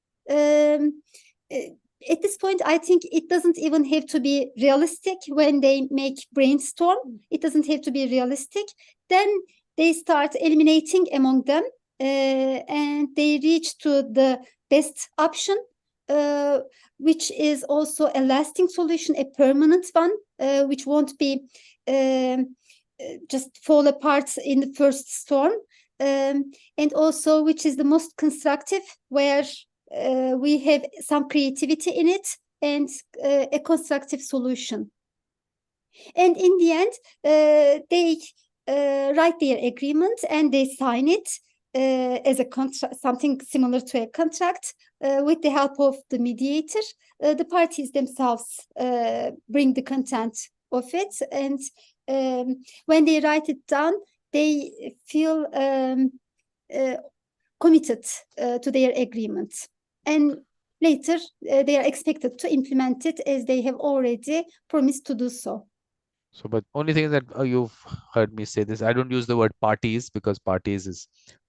At this point, I think it doesn't even have to be realistic when they make brainstorm. It doesn't have to be realistic. Then they start eliminating among them, and they reach to the best option, which is also a lasting solution, a permanent one, which won't be just fall apart in the first storm, and also which is the most constructive, where we have some creativity in it and a constructive solution. And in the end, they write their agreement and they sign it as a contract, something similar to a contract, with the help of the mediator. The parties themselves bring the content of it, and when they write it down, they feel committed to their agreement. And later, they are expected to implement it as they have already promised to do so. So, but only thing is that you've heard me say this. I don't use the word parties because parties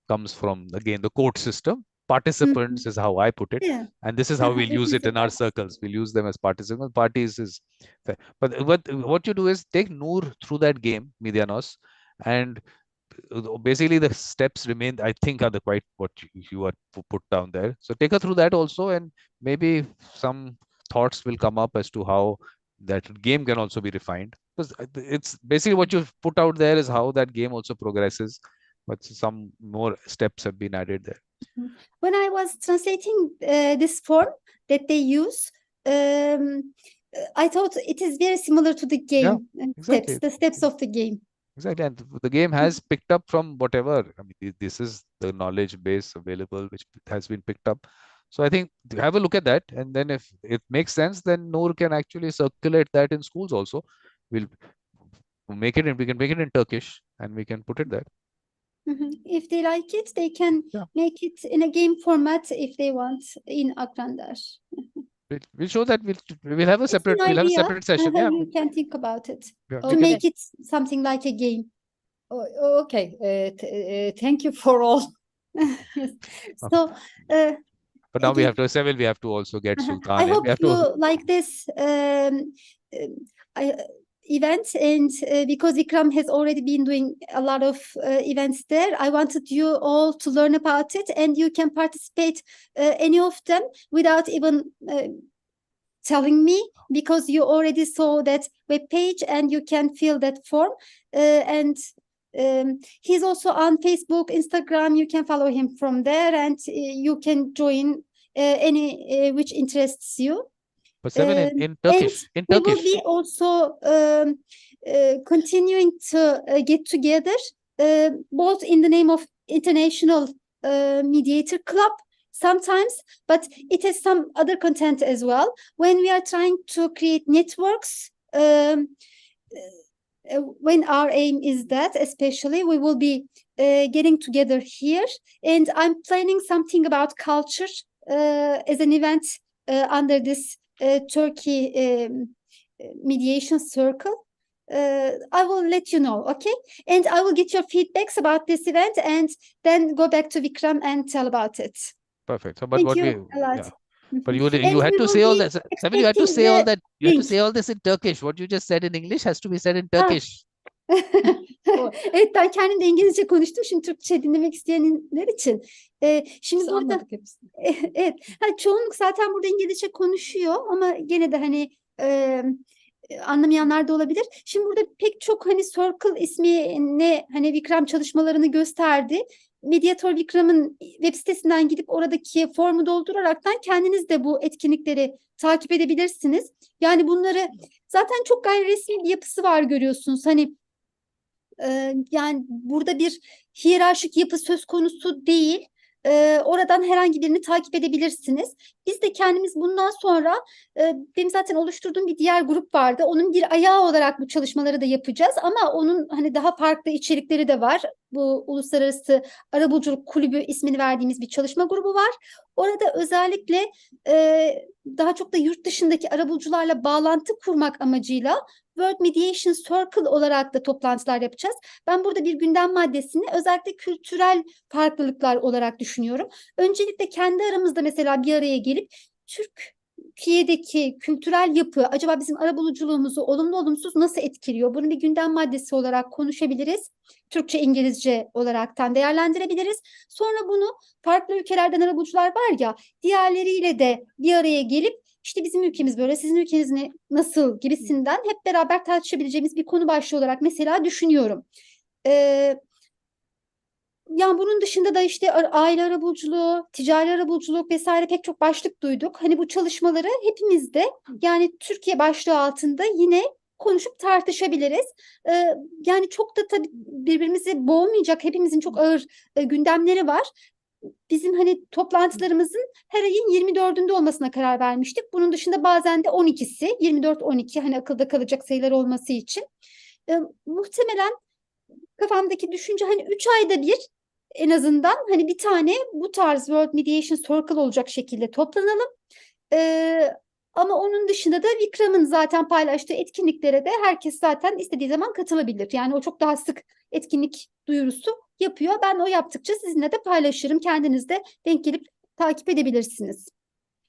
comes from, again, the court system. Participants is how I put it. Yeah. And this is how we'll use it in our circles. We'll use them as participants. Parties is fair. But what you do is take Noor through that game, Medianos, and basically the steps remain, I think, are quite what you are put down there. So take her through that also, and maybe some thoughts will come up as to how that game can also be refined. Because it's basically what you've put out there is how that game also progresses, but some more steps have been added there. When I was translating this form that they use, I thought it is very similar to the game exactly. steps, the steps of the game. Exactly, and the game has picked up from whatever. I mean, this is the knowledge base available, which has been picked up. So I think have a look at that, and then if it makes sense, then Noor can actually circulate that in schools also. We'll make it in, we can make it in Turkish, and we can put it there. If they like it, they can make it in a game format if they want in Akrandar. We'll show that we'll have a separate session. Yeah, you can think about it to Okay. make it something like a game. Okay. Thank you for all. Yes. So, but now again, Sevil, we have to also get Sultan. I hope we have you like this event, and because Vikram has already been doing a lot of events there, I wanted you all to learn about it, and you can participate any of them without even telling me, because you already saw that web page and you can fill that form. And he's also on Facebook, Instagram. You can follow him from there, and you can join any which interests you. But Sevil, in Turkish, We will be also continuing to get together, both in the name of International Mediator Club sometimes, but it has some other content as well. When we are trying to create networks, when our aim is that, especially, we will be getting together here, and I'm planning something about culture as an event under this Turkey mediation circle. I will let you know, okay? And I will get your feedbacks about this event, and then go back to Vikram and tell about it. Perfect. So, but Thank what you a lot. but you had to say all that. Sevil, you had to say all that. You had to say all this in Turkish. What you just said in English has to be said in Turkish. Evet, ben kendim de İngilizce konuştum. Şimdi Türkçe dinlemek isteyenler için. Şimdi Biz burada anladık hepsini. evet, çoğunluk zaten burada İngilizce konuşuyor, ama gene de hani anlamayanlar da olabilir. Şimdi burada pek çok hani Circle ismine hani Vikram çalışmalarını gösterdi. Mediator Vikram'ın web sitesinden gidip oradaki formu dolduraraktan kendiniz de bu etkinlikleri takip edebilirsiniz. Yani bunları zaten çok gayri resmi bir yapısı var, görüyorsunuz. Hani yani burada bir hiyerarşik yapı söz konusu değil. Oradan herhangi birini takip edebilirsiniz. Biz de kendimiz bundan sonra benim zaten oluşturduğum bir diğer grup vardı. Onun bir ayağı olarak bu çalışmaları da yapacağız ama onun hani daha farklı içerikleri de var. Bu Uluslararası Arabuluculuk Kulübü ismini verdiğimiz bir çalışma grubu var. Orada özellikle daha çok da yurt dışındaki arabulucularla bağlantı kurmak amacıyla World Mediation Circle olarak da toplantılar yapacağız. Ben burada bir gündem maddesini özellikle kültürel farklılıklar olarak düşünüyorum. Öncelikle kendi aramızda mesela bir araya gelip Türkiye'deki kültürel yapı acaba bizim arabuluculuğumuzu olumlu olumsuz nasıl etkiliyor? Bunu bir gündem maddesi olarak konuşabiliriz. Türkçe, İngilizce olaraktan değerlendirebiliriz. Sonra bunu farklı ülkelerden arabulucular var ya, diğerleriyle de bir araya gelip işte bizim ülkemiz böyle, sizin ülkeniz nasıl gibisinden hep beraber tartışabileceğimiz bir konu başlığı olarak mesela düşünüyorum. Yani bunun dışında da işte aile arabuluculuğu, ticari arabuluculuk vesaire pek çok başlık duyduk. Hani bu çalışmaları hepimiz de yani Türkiye başlığı altında yine konuşup tartışabiliriz. Yani çok da tabii birbirimizi boğmayacak, hepimizin çok ağır gündemleri var. Bizim hani toplantılarımızın her ayın 24'ünde olmasına karar vermiştik. Bunun dışında bazen de 12'si, 24-12 hani akılda kalacak sayılar olması için. Muhtemelen kafamdaki düşünce hani 3 ayda bir en azından hani bir tane bu tarz World Mediation Circle olacak şekilde toplanalım. Ama onun dışında da Vikram'ın zaten paylaştığı etkinliklere de herkes zaten istediği zaman katılabilir. Yani o çok daha sık etkinlik duyurusu yapıyor. Ben o yaptıkça sizinle de paylaşırım. Kendiniz de denk gelip takip edebilirsiniz.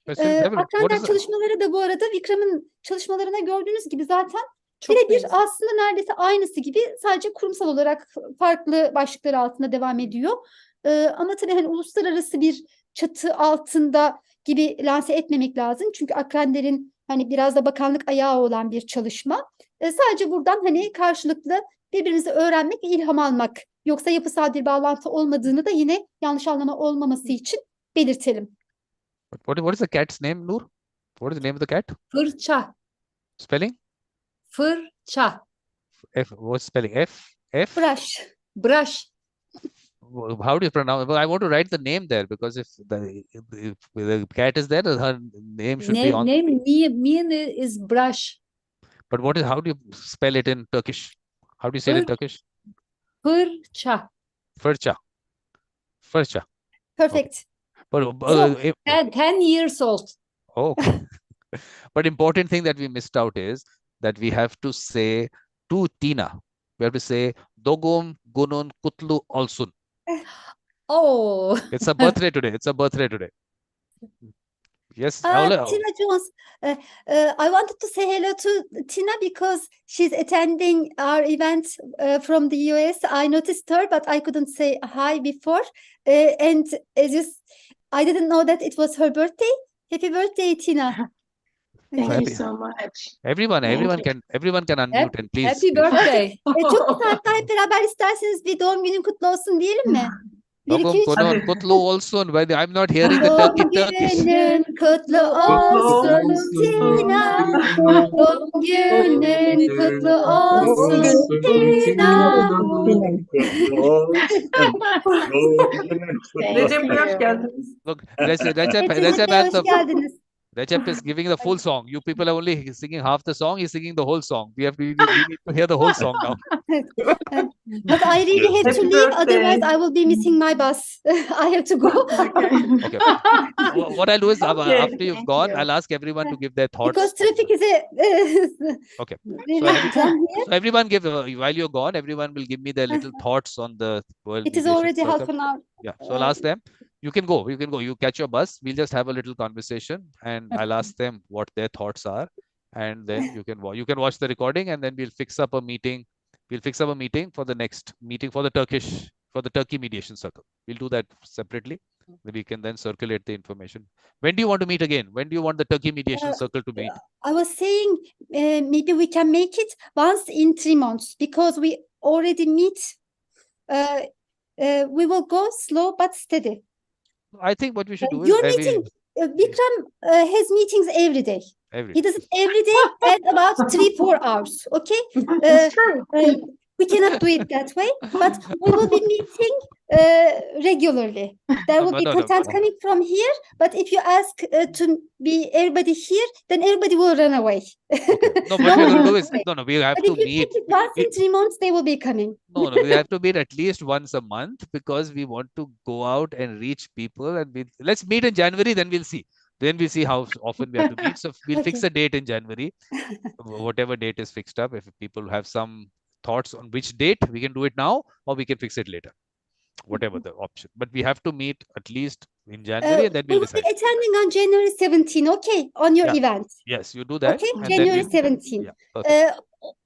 Akranlar çalışmaları da bu arada Vikram'ın çalışmalarına gördüğünüz gibi zaten birebir aslında neredeyse aynısı gibi, sadece kurumsal olarak farklı başlıklar altında devam ediyor. Ama tabii hani uluslararası bir çatı altında gibi lanse etmemek lazım. Çünkü Akrander'in hani biraz da bakanlık ayağı olan bir çalışma. Sadece buradan hani karşılıklı birbirimizi öğrenmek ve ilham almak. Yoksa yapısal bir bağlantı olmadığını da yine yanlış anlama olmaması için belirtelim. What is the cat's name, Noor? What is the name of the cat? Fırça. Spelling? Fırça. What's spelling? F? Brush. Brush. How do you pronounce? Well, I want to write the name there because if the cat is there, her name should be on. Name is brush. But how do you spell it in Turkish? How do you say it in Turkish? Fırça. Fırça. Fırça. Perfect. Okay. But 10 years old. okay. But important thing that we missed out is that we have to say to Tina. We have to say Dogum Gunun Kutlu Olsun. Oh. It's a birthday today. It's a birthday today. Yes. Tina Jones. I wanted to say hello to Tina because she's attending our event from the US. I noticed her, but I couldn't say hi before. And I didn't know that it was her birthday. Happy birthday, Tina. Thank you so much. Everyone can unmute and please. Happy birthday. Çok güzel. Hep beraber isterseniz bir doğum günün kutlu olsun diyelim mi? Dogum Gunun Kutlu Olsun. I'm not hearing the Turkish. Doğum günün kutlu olsun Tina. Doğum günün kutlu olsun Tina. Recep Bey hoş geldiniz. Look, Recep Hoş geldiniz. Recep is giving the full song. You people are only singing half the song. He's singing the whole song. We need to hear the whole song now. But I really have to leave, otherwise I will be missing my bus. I have to go. Okay. What I'll do is after you've gone, I'll ask everyone to give their thoughts. Because traffic is Okay. So everyone give while you're gone, everyone will give me their little thoughts on the World It is Mediation already half Circle. an hour. Yeah. So I'll ask them. You can go. You catch your bus. We'll just have a little conversation, and I'll ask them what their thoughts are, and then you can watch the recording, and then we'll fix up a meeting. We'll fix up a meeting for the next meeting for the Turkey Mediation Circle. We'll do that separately. We can then circulate the information. When do you want to meet again? When do you want the Turkey Mediation Circle to meet? I was saying maybe we can make it once in 3 months because we already meet. We will go slow but steady. I think what we should do is your meeting. Vikram has meetings every day. He does it every day at about 3-4 hours. Okay. We cannot do it that way, but we will be meeting regularly. There will be content coming from here, but if you ask to be everybody here, then everybody will run away. Okay. No, what we're going to do is, no, we have But to if you meet. take it once in 3 months, they will be coming. No, we have to meet at least once a month because we want to go out and reach people. And let's meet in January, then we'll see. Then we'll see how often we have to meet. So we'll fix a date in January, whatever date is fixed up. If people have some thoughts on which date, we can do it now or we can fix it later, whatever the option. But we have to meet at least in January and then We we'll will be decide. attending on January 17, okay, on your event. Yes, you do that. Okay, and January then 17. Yeah, perfect.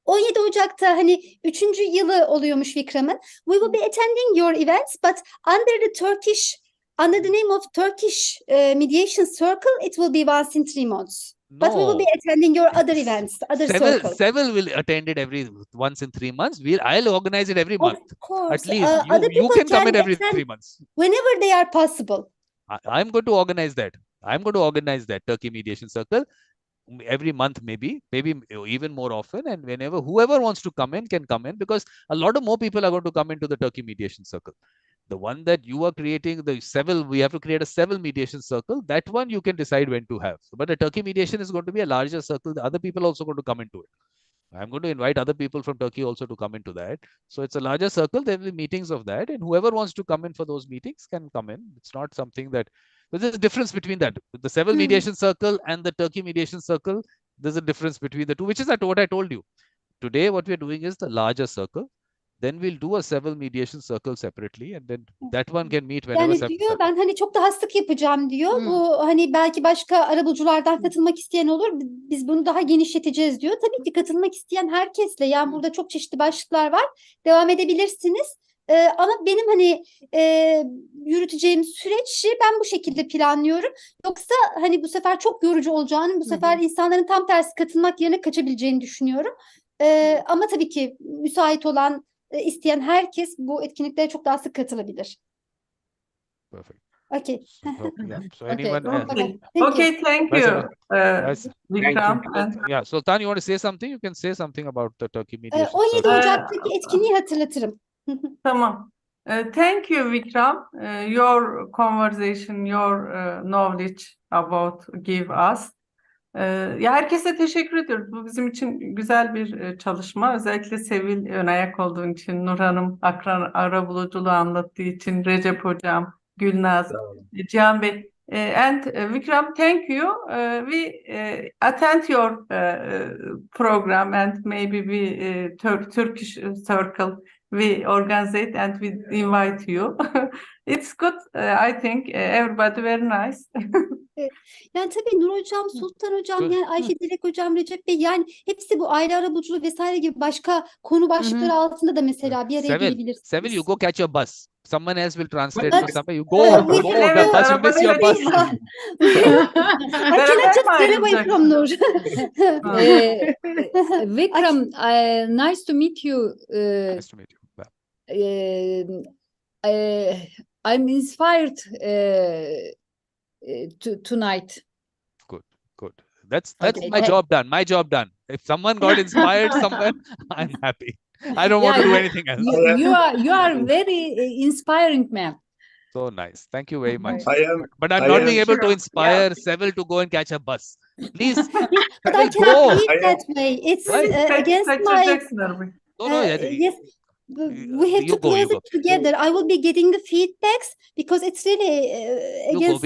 17 Ocak'ta hani 3. yılı oluyormuş Vikram'ın. We will be attending your events, but under the name of Turkish Mediation Circle, it will be once in 3 months. But we will be attending your other events, other circles. Sevil will attend it once in 3 months. I'll organize it every month. Of course. At least Other you people can come in every attend 3 months. whenever they are possible. I'm going to organize that. I'm going to organize that Turkey Mediation Circle every month, maybe even more often. And whenever whoever wants to come in can come in, because a lot of more people are going to come into the Turkey Mediation Circle. The one that you are creating, the Sevil, we have to create a Sevil mediation circle. That one you can decide when to have. But the Turkey mediation is going to be a larger circle. The other people are also going to come into it. I'm going to invite other people from Turkey also to come into that. So it's a larger circle. There will be meetings of that. And whoever wants to come in for those meetings can come in. It's not something that... But there's a difference between that. The Sevil mediation circle and the Turkey mediation circle, there's a difference between the two, which is what I told you. Today, what we're doing is the larger circle. Then we'll do a Sevil mediation circle separately, and then that one can meet whenever. Yani diyor ben hani çok daha sık yapacağım diyor. Bu hani belki başka arabuluculardan katılmak isteyen olur. Biz bunu daha genişleteceğiz diyor. Tabii ki katılmak isteyen herkesle. Yani burada çok çeşitli başlıklar var. Devam edebilirsiniz. Ama benim hani yürüteceğim süreci ben bu şekilde planlıyorum. Yoksa hani bu sefer çok yorucu olacağını, bu sefer insanların tam tersi katılmak yerine kaçabileceğini düşünüyorum. Ama tabii ki müsait olan, isteyen herkes bu etkinliklere çok daha sık katılabilir. Perfect. Okay. So anyone? Okay, thank you, Vikram. Yeah, Sultan, you want to say something? You can say something about the Turkey mediation. 17 Ocak'taki etkinliği hatırlatırım. Tamam. Thank you, Vikram. Your conversation, your knowledge about give us. Ya herkese teşekkür ediyoruz. Bu bizim için güzel bir çalışma. Özellikle Sevil ön ayak olduğun için, Nur Hanım arabuluculuğu anlattığı için, Recep Hocam, Gülnaz, Cihan Bey. And Vikram, thank you. We attend your program and maybe we Turkish circle we organize it and we invite you. It's good. I think everybody very nice. Yani tabii Nur Hocam, Sultan Hocam, yani Ayşe Dilek Hocam, Recep Bey, yani hepsi bu aile arabuluculuğu vesaire gibi başka konu başlıkları altında da mesela bir araya gelebilirsiniz. Sevil, you go catch a bus. Someone else will translate But, for somebody. You go, the bus, you miss your bus. I cannot just get away from Nur. Vikram, nice to meet you. Nice to meet you. I'm inspired tonight. Good. That's my job done. My job done. If someone got inspired, I'm happy. I don't want to do anything else. You are very inspiring man. So nice. Thank you very much. But I'm not being able to inspire Sevil to go and catch a bus. Please. But I cannot do it that way. It's against my... Yes. We have to close it together. I will be getting the feedbacks because it's really against.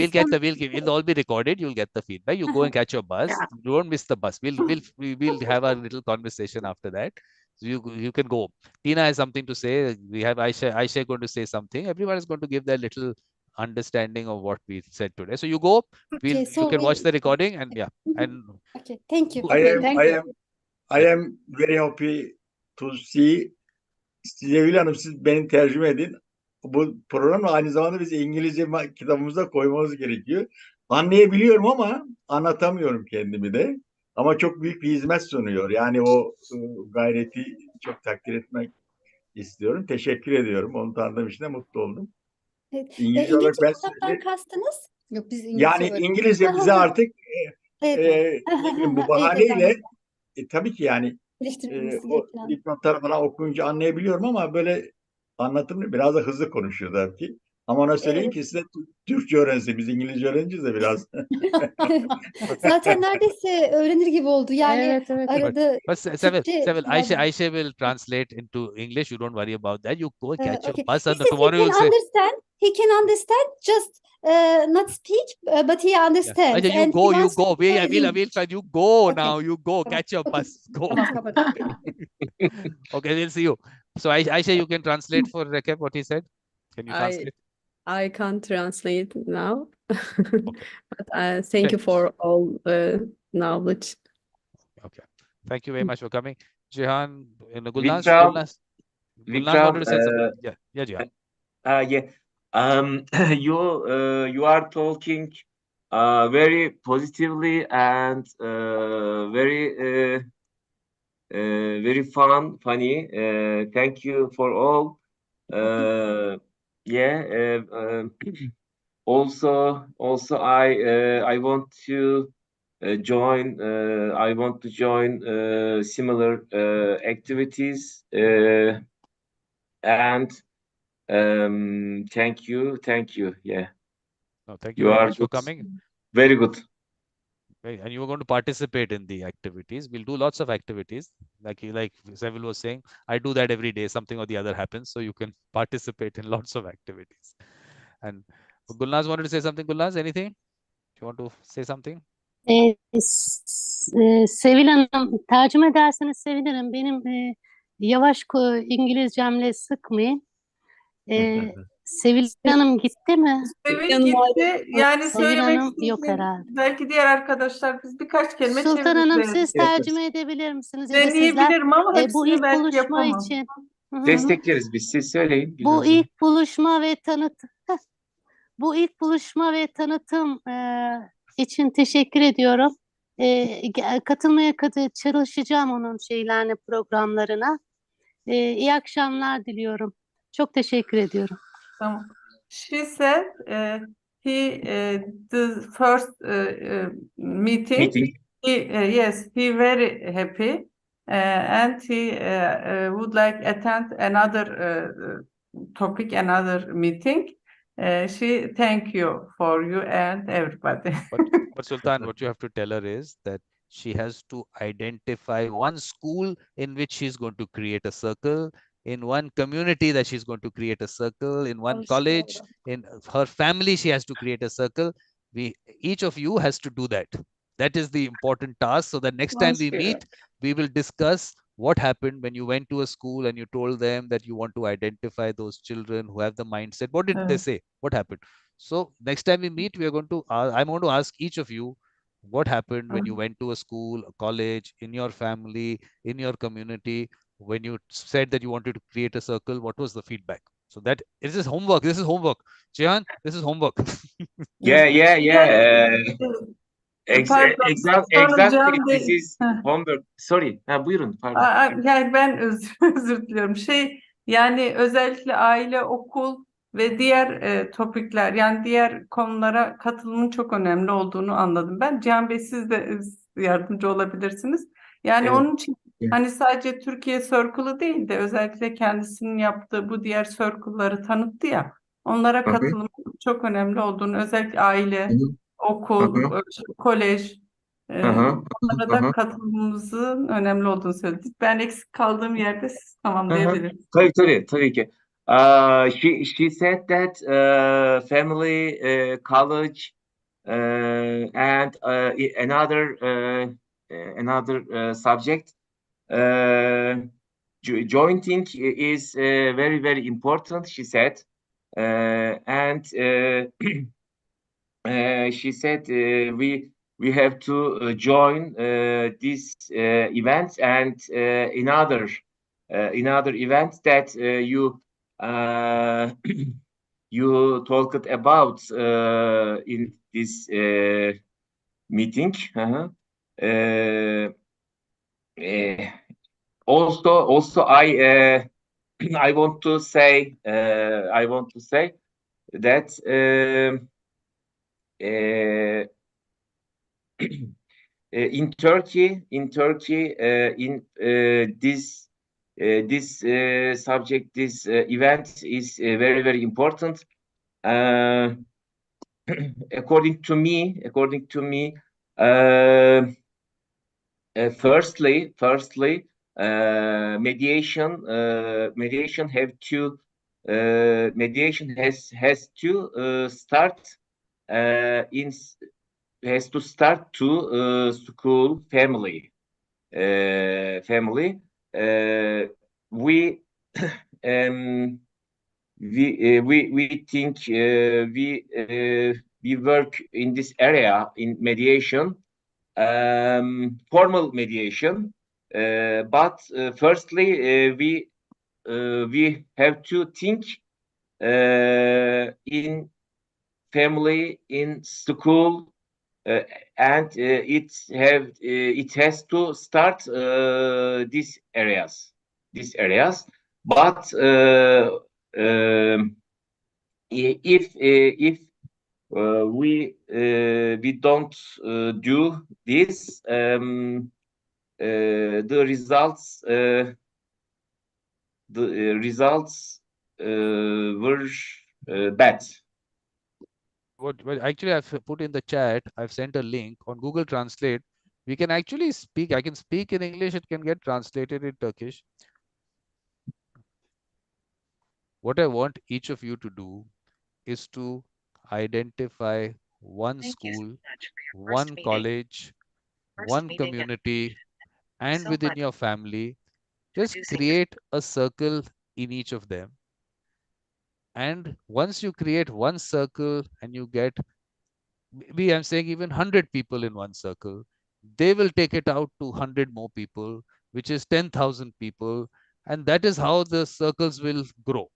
We'll all be recorded. You'll get the feedback. You go and catch your bus. You don't miss the bus. We'll have a little conversation after that. So you can go. Tina has something to say. We have Aisha going to say something. Everyone is going to give their little understanding of what we said today. So you go. You can watch the recording and Okay. Thank you. I am very happy to see. Sevil Hanım, siz beni tercüme edin. Bu programı aynı zamanda biz İngilizce kitabımıza koymamız gerekiyor. Anlayabiliyorum ama anlatamıyorum kendimi de. Ama çok büyük bir hizmet sunuyor. Yani o gayreti çok takdir etmek istiyorum. Teşekkür ediyorum. Onu tanıdığım için de mutlu oldum. İngilizce kitaptan kastınız? Yok, biz İngilizce yani İngilizce bize artık bu bahaneyle tabii ki yani Geliştirilmesi o gereken. dipnotları falan okuyunca anlayabiliyorum ama böyle anlatım biraz da hızlı konuşuyor tabii ki. Ama ona söyleyin ki size Türkçe öğrensin. Biz İngilizce öğreneceğiz de biraz. Zaten neredeyse öğrenir gibi oldu. Yani Evet, evet. arada But Sevil, Türkçe biraz. Aisha will translate into English. You don't worry about that. You go catch your Okay. bus He and says tomorrow he you'll can say, understand. He can understand, just not speak, but he yeah. understands. Aisha, you And he go, you wants to go. play We'll English. find you go Okay. now. You go, Tamam. catch your Okay. bus. Go. Tamam, kapat. Okay, we'll see you. So Aisha, you can translate for Rekeb what he said. Can you translate? I can't translate now, Okay. but thank you Okay. for all knowledge. Okay. Thank you very much for coming. Jihan, Gulnaz, Vikram, Gulnaz wanted to say something. Yeah, Jihan. You are talking very positively and very funny. Thank you for all. Also, I want to join. I want to join similar activities. And thank you. Yeah, No, thank you you very are much for good. coming. Very good. And you were going to participate in the activities. We'll do lots of activities. Like Sevil was saying, I do that every day. Something or the other happens. So you can participate in lots of activities. And Gulnaz wanted to say something. Gulnaz, anything? Do you want to say something? Sevil Hanım, tercüme ederseniz sevinirim. Benim yavaş İngilizcemle sıkmayın. Sevil Hanım gitti mi? Sevil Yanım gitti. Yani Sevil söylemek Hanım yok istediğim herhalde. belki diğer arkadaşlar biz birkaç kelime Sultan Hanım çeviririz. siz tercüme edebilir misiniz? Ya da sizler Deneyebilirim ama bu hepsini ilk belki buluşma yapamam. için Destekleriz biz. Siz söyleyin. Biz bu hazır. ilk buluşma ve tanıtım için teşekkür ediyorum. Katılmaya çalışacağım onun programlarına. İyi akşamlar diliyorum. Çok teşekkür ediyorum. Tamam. She said the first meeting. He very happy and he would like attend another topic, another meeting. She thank you for you and everybody. But Sultan, what you have to tell her is that she has to identify one school in which she's going to create a circle, in one community that she's going to create a circle, in one college, in her family she has to create a circle. Each of you has to do that. That is the important task. So that next time we meet, we will discuss what happened when you went to a school and you told them that you want to identify those children who have the mindset. What did they say? What happened? So next time we meet, we are going to, I'm going to ask each of you what happened when you went to a school, a college, in your family, in your community, when you said that you wanted to create a circle, what was the feedback? So that this is homework. This is homework. Jihan, this is homework. Exactly. This is homework. Sorry. Buyurun. Pardon. Yani ben özür diliyorum. Yani özellikle aile, okul ve diğer topikler, yani diğer konulara katılımın çok önemli olduğunu anladım ben. Cihan Bey, siz de yardımcı olabilirsiniz. Yani Evet. onun için hani sadece Türkiye Circle'ı değil de özellikle kendisinin yaptığı bu diğer circle'ları tanıttı ya. Onlara katılımın çok önemli olduğunu, özellikle aile, okul, kolej, onlara da katılımımızın önemli olduğunu söyledik. Ben eksik kaldığım yerde siz tamamlayabilirsiniz. Tabii ki. She said that family, college, and another subject. Joining is very, very important, she said. And she said we have to join this event and another event that you talked about in this meeting. Also, I want to say that in Turkey, this subject, this event is very, very important. According to me, firstly, mediation have to mediation has to start has to start to school, family. We we think we work in this area in mediation, formal mediation, but firstly we have to think in family, in school, and it has to start these areas. But if we don't do this, the results were bad. What actually I've put in the chat, I've sent a link on Google Translate. We can actually speak, I can speak in English, it can get translated in Turkish. What I want each of you to do is to identify one school, one college, one community, and within your family, just create a circle in each of them. And once you create one circle and you get, I'm saying even 100 people in one circle, they will take it out to 100 more people, which is 10,000 people. And that is how the circles will grow.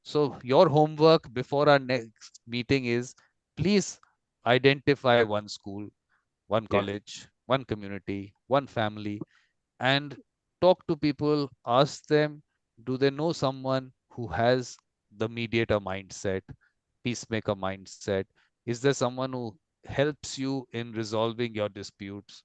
So your homework before our next meeting is, please identify one school, one college, one community, one family, and talk to people, ask them, do they know someone who has the mediator mindset, peacemaker mindset? Is there someone who helps you in resolving your disputes?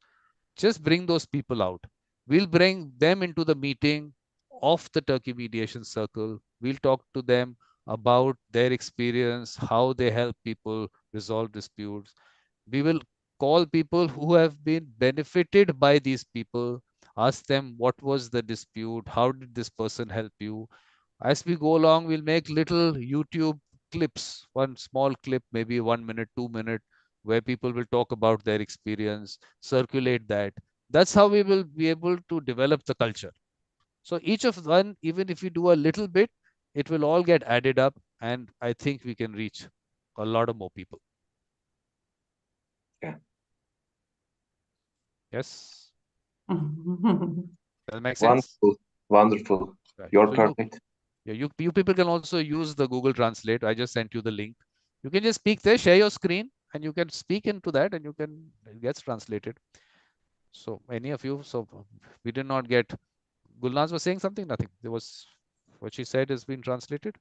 Just bring those people out. We'll bring them into the meeting of the Turkey Mediation Circle. We'll talk to them about their experience, how they help people resolve disputes. We will call people who have been benefited by these people, ask them what was the dispute, how did this person help you. As we go along, we'll make little YouTube clips, one small clip, maybe 1 minute, 2 minute, where people will talk about their experience, circulate that. That's how we will be able to develop the culture. So each of one, even if we do a little bit, it will all get added up, and I think we can reach a lot of more people. Yeah. Yes. That makes sense. Wonderful. Right. You're So perfect. you people can also use the Google Translate. I just sent you the link. You can just speak there, share your screen, and you can speak into that, and it gets translated. So any of you, so we did not get, Gulnaz was saying something, nothing. There was, what she said has been translated.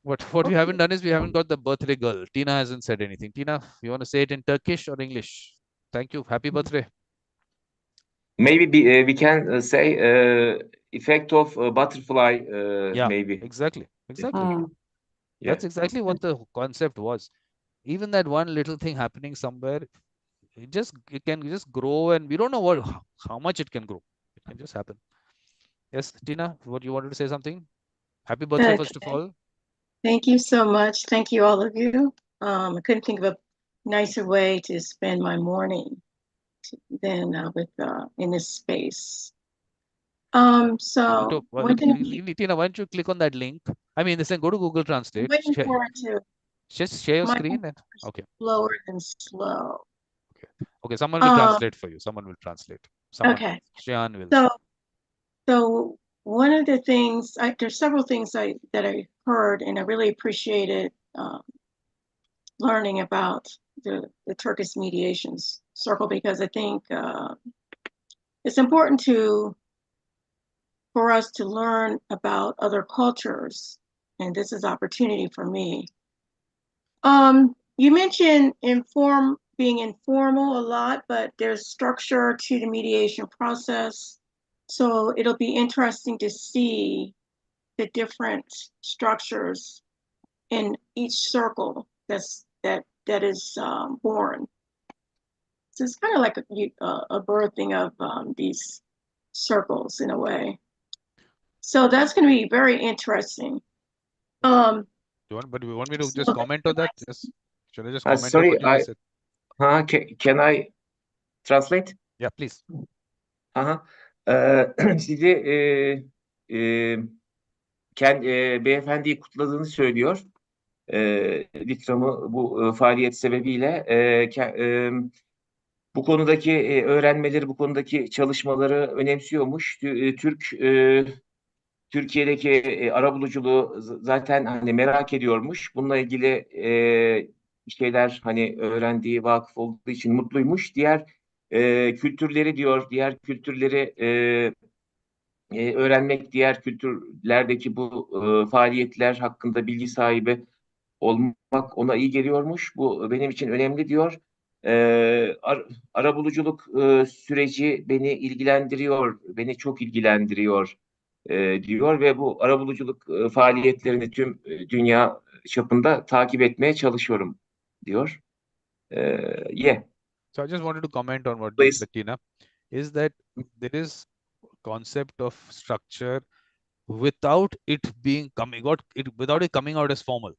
What we haven't done is we haven't got the birthday girl. Tina hasn't said anything. Tina, you want to say it in Turkish or English? Thank you. Happy birthday. Maybe we can say effect of butterfly. Yeah, maybe. exactly. Mm. That's exactly what the concept was. Even that one little thing happening somewhere, it can just grow, and we don't know how much it can grow. It can just happen. Yes, Tina, what you wanted to say something? Happy birthday, first of all. Thank you so much. Thank you, all of you. I couldn't think of a nicer way to spend my morning than in this space. So Tina, why don't you click on that link? I mean, listen, go to Google Translate. Waiting for it to. Just share your screen and okay. Slower than slow. Okay, someone will translate for you. Someone will translate. Okay. Shayan will. So one of the things, there's several things that I heard, and I really appreciated learning about the Turkish Mediations Circle, because I think it's important for us to learn about other cultures, and this is opportunity for me. You mentioned being informal a lot, but there's structure to the mediation process. So it'll be interesting to see the different structures in each circle that is born. So it's kind of like a birthing of these circles in a way. So that's going to be very interesting. But you want me to just comment on that? Yes. Should I just comment on Sorry, what you just said? can I translate? Yeah, please. Sizi beyefendiyi kutladığını söylüyor. Vikram'ı bu faaliyet sebebiyle bu konudaki öğrenmeleri, bu konudaki çalışmaları önemsiyormuş. Türkiye'deki arabuluculuğu zaten hani merak ediyormuş. Bununla ilgili şeyler hani öğrendiği, vakıf olduğu için mutluymuş. Diğer kültürleri diyor, diğer kültürleri öğrenmek, diğer kültürlerdeki bu faaliyetler hakkında bilgi sahibi olmak ona iyi geliyormuş. Bu benim için önemli diyor. Arabuluculuk süreci beni ilgilendiriyor, beni çok ilgilendiriyor diyor ve bu arabuluculuk faaliyetlerini tüm dünya çapında takip etmeye çalışıyorum diyor. Yeah. So I just wanted to comment on what you Please. said, Tina, is that there is concept of structure without it without it coming out as formal.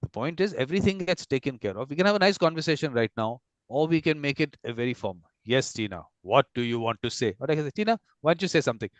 The point is everything gets taken care of. We can have a nice conversation right now, or we can make it a very formal. Yes, Tina, what do you want to say? Or I can say, Tina, why don't you say something?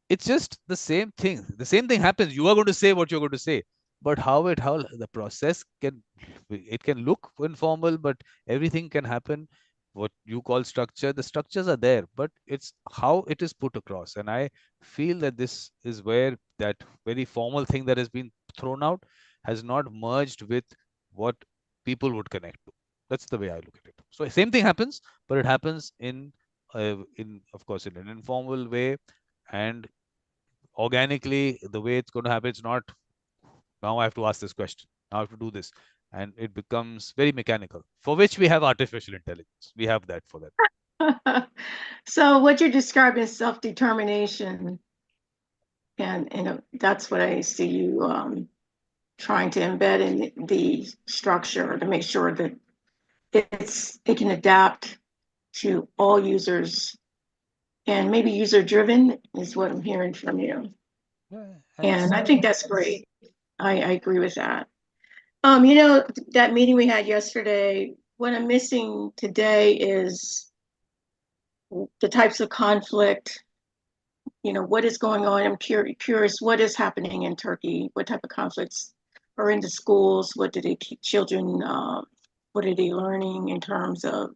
It's just the same thing. The same thing happens. You are going to say what you're going to say, but how the process can look informal, but everything can happen. What you call structure, the structures are there, but it's how it is put across. And I feel that this is where that very formal thing that has been thrown out has not merged with what people would connect to. That's the way I look at it. So same thing happens, but it happens in of course in an informal way and organically. The way it's going to happen, it's not now I have to ask this question, now I have to do this, and it becomes very mechanical, for which we have artificial intelligence. We have that for that. So what you're describing is self-determination, and that's what I see you trying to embed in the structure to make sure that it can adapt to all users, and maybe user-driven is what I'm hearing from you. And I think that's great. I agree with that. That meeting we had yesterday, what I'm missing today is the types of conflict, what is going on. I'm curious what is happening in Turkey, what type of conflicts are in the schools, what do they teach children, what are they learning in terms of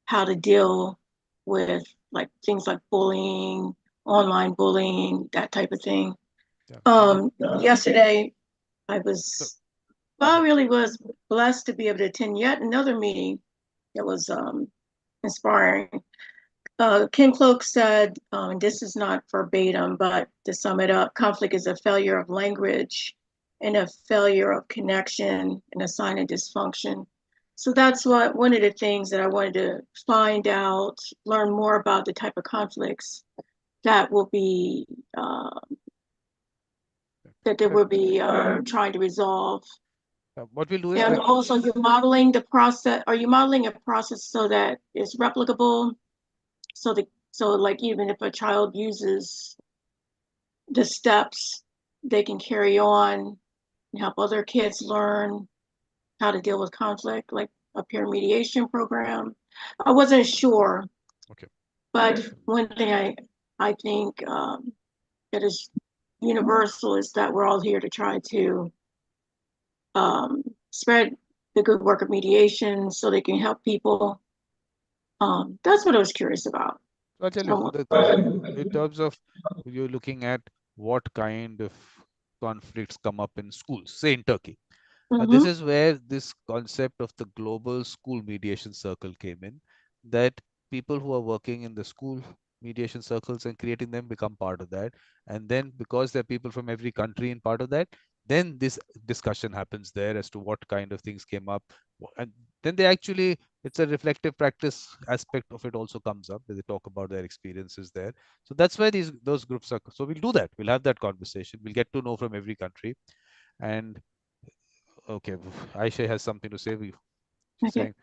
how to deal with like things like bullying, online bullying, that type of thing. Yesterday, I really was blessed to be able to attend yet another meeting that was inspiring. Ken Cloak said, and this is not verbatim, but to sum it up, conflict is a failure of language and a failure of connection and a sign of dysfunction. So that's one of the things that I wanted to find out, learn more about the type of conflicts that will be trying to resolve. What we'll do is, and also you're modeling the process. Are you modeling a process so that it's replicable? So like even if a child uses the steps, they can carry on and help other kids learn how to deal with conflict, like a peer mediation program. I wasn't sure. Okay. But one thing I think that is universal is that we're all here to try to spread the good work of mediation so they can help people. That's what I was curious about. I'll tell you, in terms of you're looking at what kind of conflicts come up in schools, say in Turkey. This is where this concept of the global school mediation circle came in, that people who are working in the school mediation circles and creating them become part of that. And then because there are people from every country in part of that, then this discussion happens there as to what kind of things came up. And then they actually, it's a reflective practice aspect of it also comes up. They talk about their experiences there. So that's why those groups are. So we'll do that. We'll have that conversation. We'll get to know from every country. And okay, Aisha has something to say. She's saying,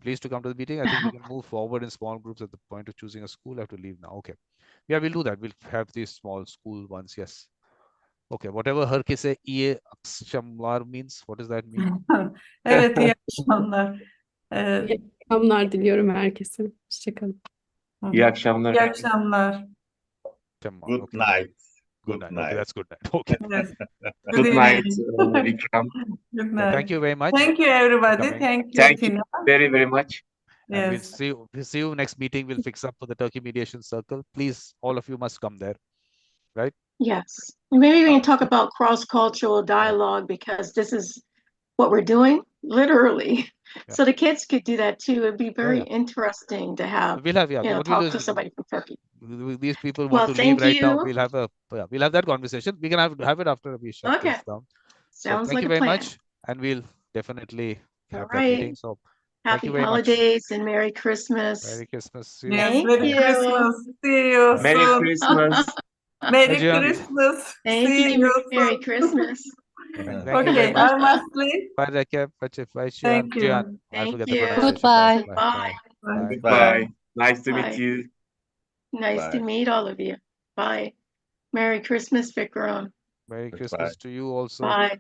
pleased to come to the meeting. I think we can move forward in small groups at the point of choosing a school. I have to leave now. Okay. Yeah, we'll do that. We'll have these small school ones. Yes. Okay. Whatever herkese iyi akşamlar means. What does that mean? Evet, iyi akşamlar. İyi akşamlar diliyorum herkese. Hoşçakalın. İyi akşamlar. İyi akşamlar. Good Okay. night. Good Good night. night. Okay, that's good night. Okay. Yes. Good night, evening. Vikram. Good Yeah, night. thank you very much. Thank you, everybody. coming. Thank you, Thank you Tina. very, very much. And Yes. we'll see you next meeting. We'll fix up for the Turkey Mediation Circle. Please, all of you must come there, right? Yes. Maybe we can talk about cross-cultural dialogue because this is what we're doing, literally. Yeah. So the kids could do that too. It'd be very Yeah. interesting to have, We'll have, yeah. you know, What we'll do talk to is somebody from Turkey. these people Well, want to leave thank right now. you. We'll have a, yeah, we'll have that conversation. We can have it after we shut Okay. this down. So Sounds thank like you a very plan. much, and we'll definitely All have that right. meeting. So thank Happy you very much. holidays and Merry Christmas. Merry Christmas. See you. Yes. Thank Merry you. Christmas. See you Merry soon. Christmas. Merry Cihan. Christmas. Thank See you. you Merry soon. Christmas. Thank you very Okay, much. I must leave. Bye, Recep. Bye, Cihan. Thank you. Cihan. I Thank forget you. the pronunciation. Goodbye. Bye. Bye. Bye. Goodbye. Nice to meet Bye. you. Nice to Bye. meet all of you. Bye. Merry Christmas, Vikram. Merry Goodbye. Christmas to you also. Bye.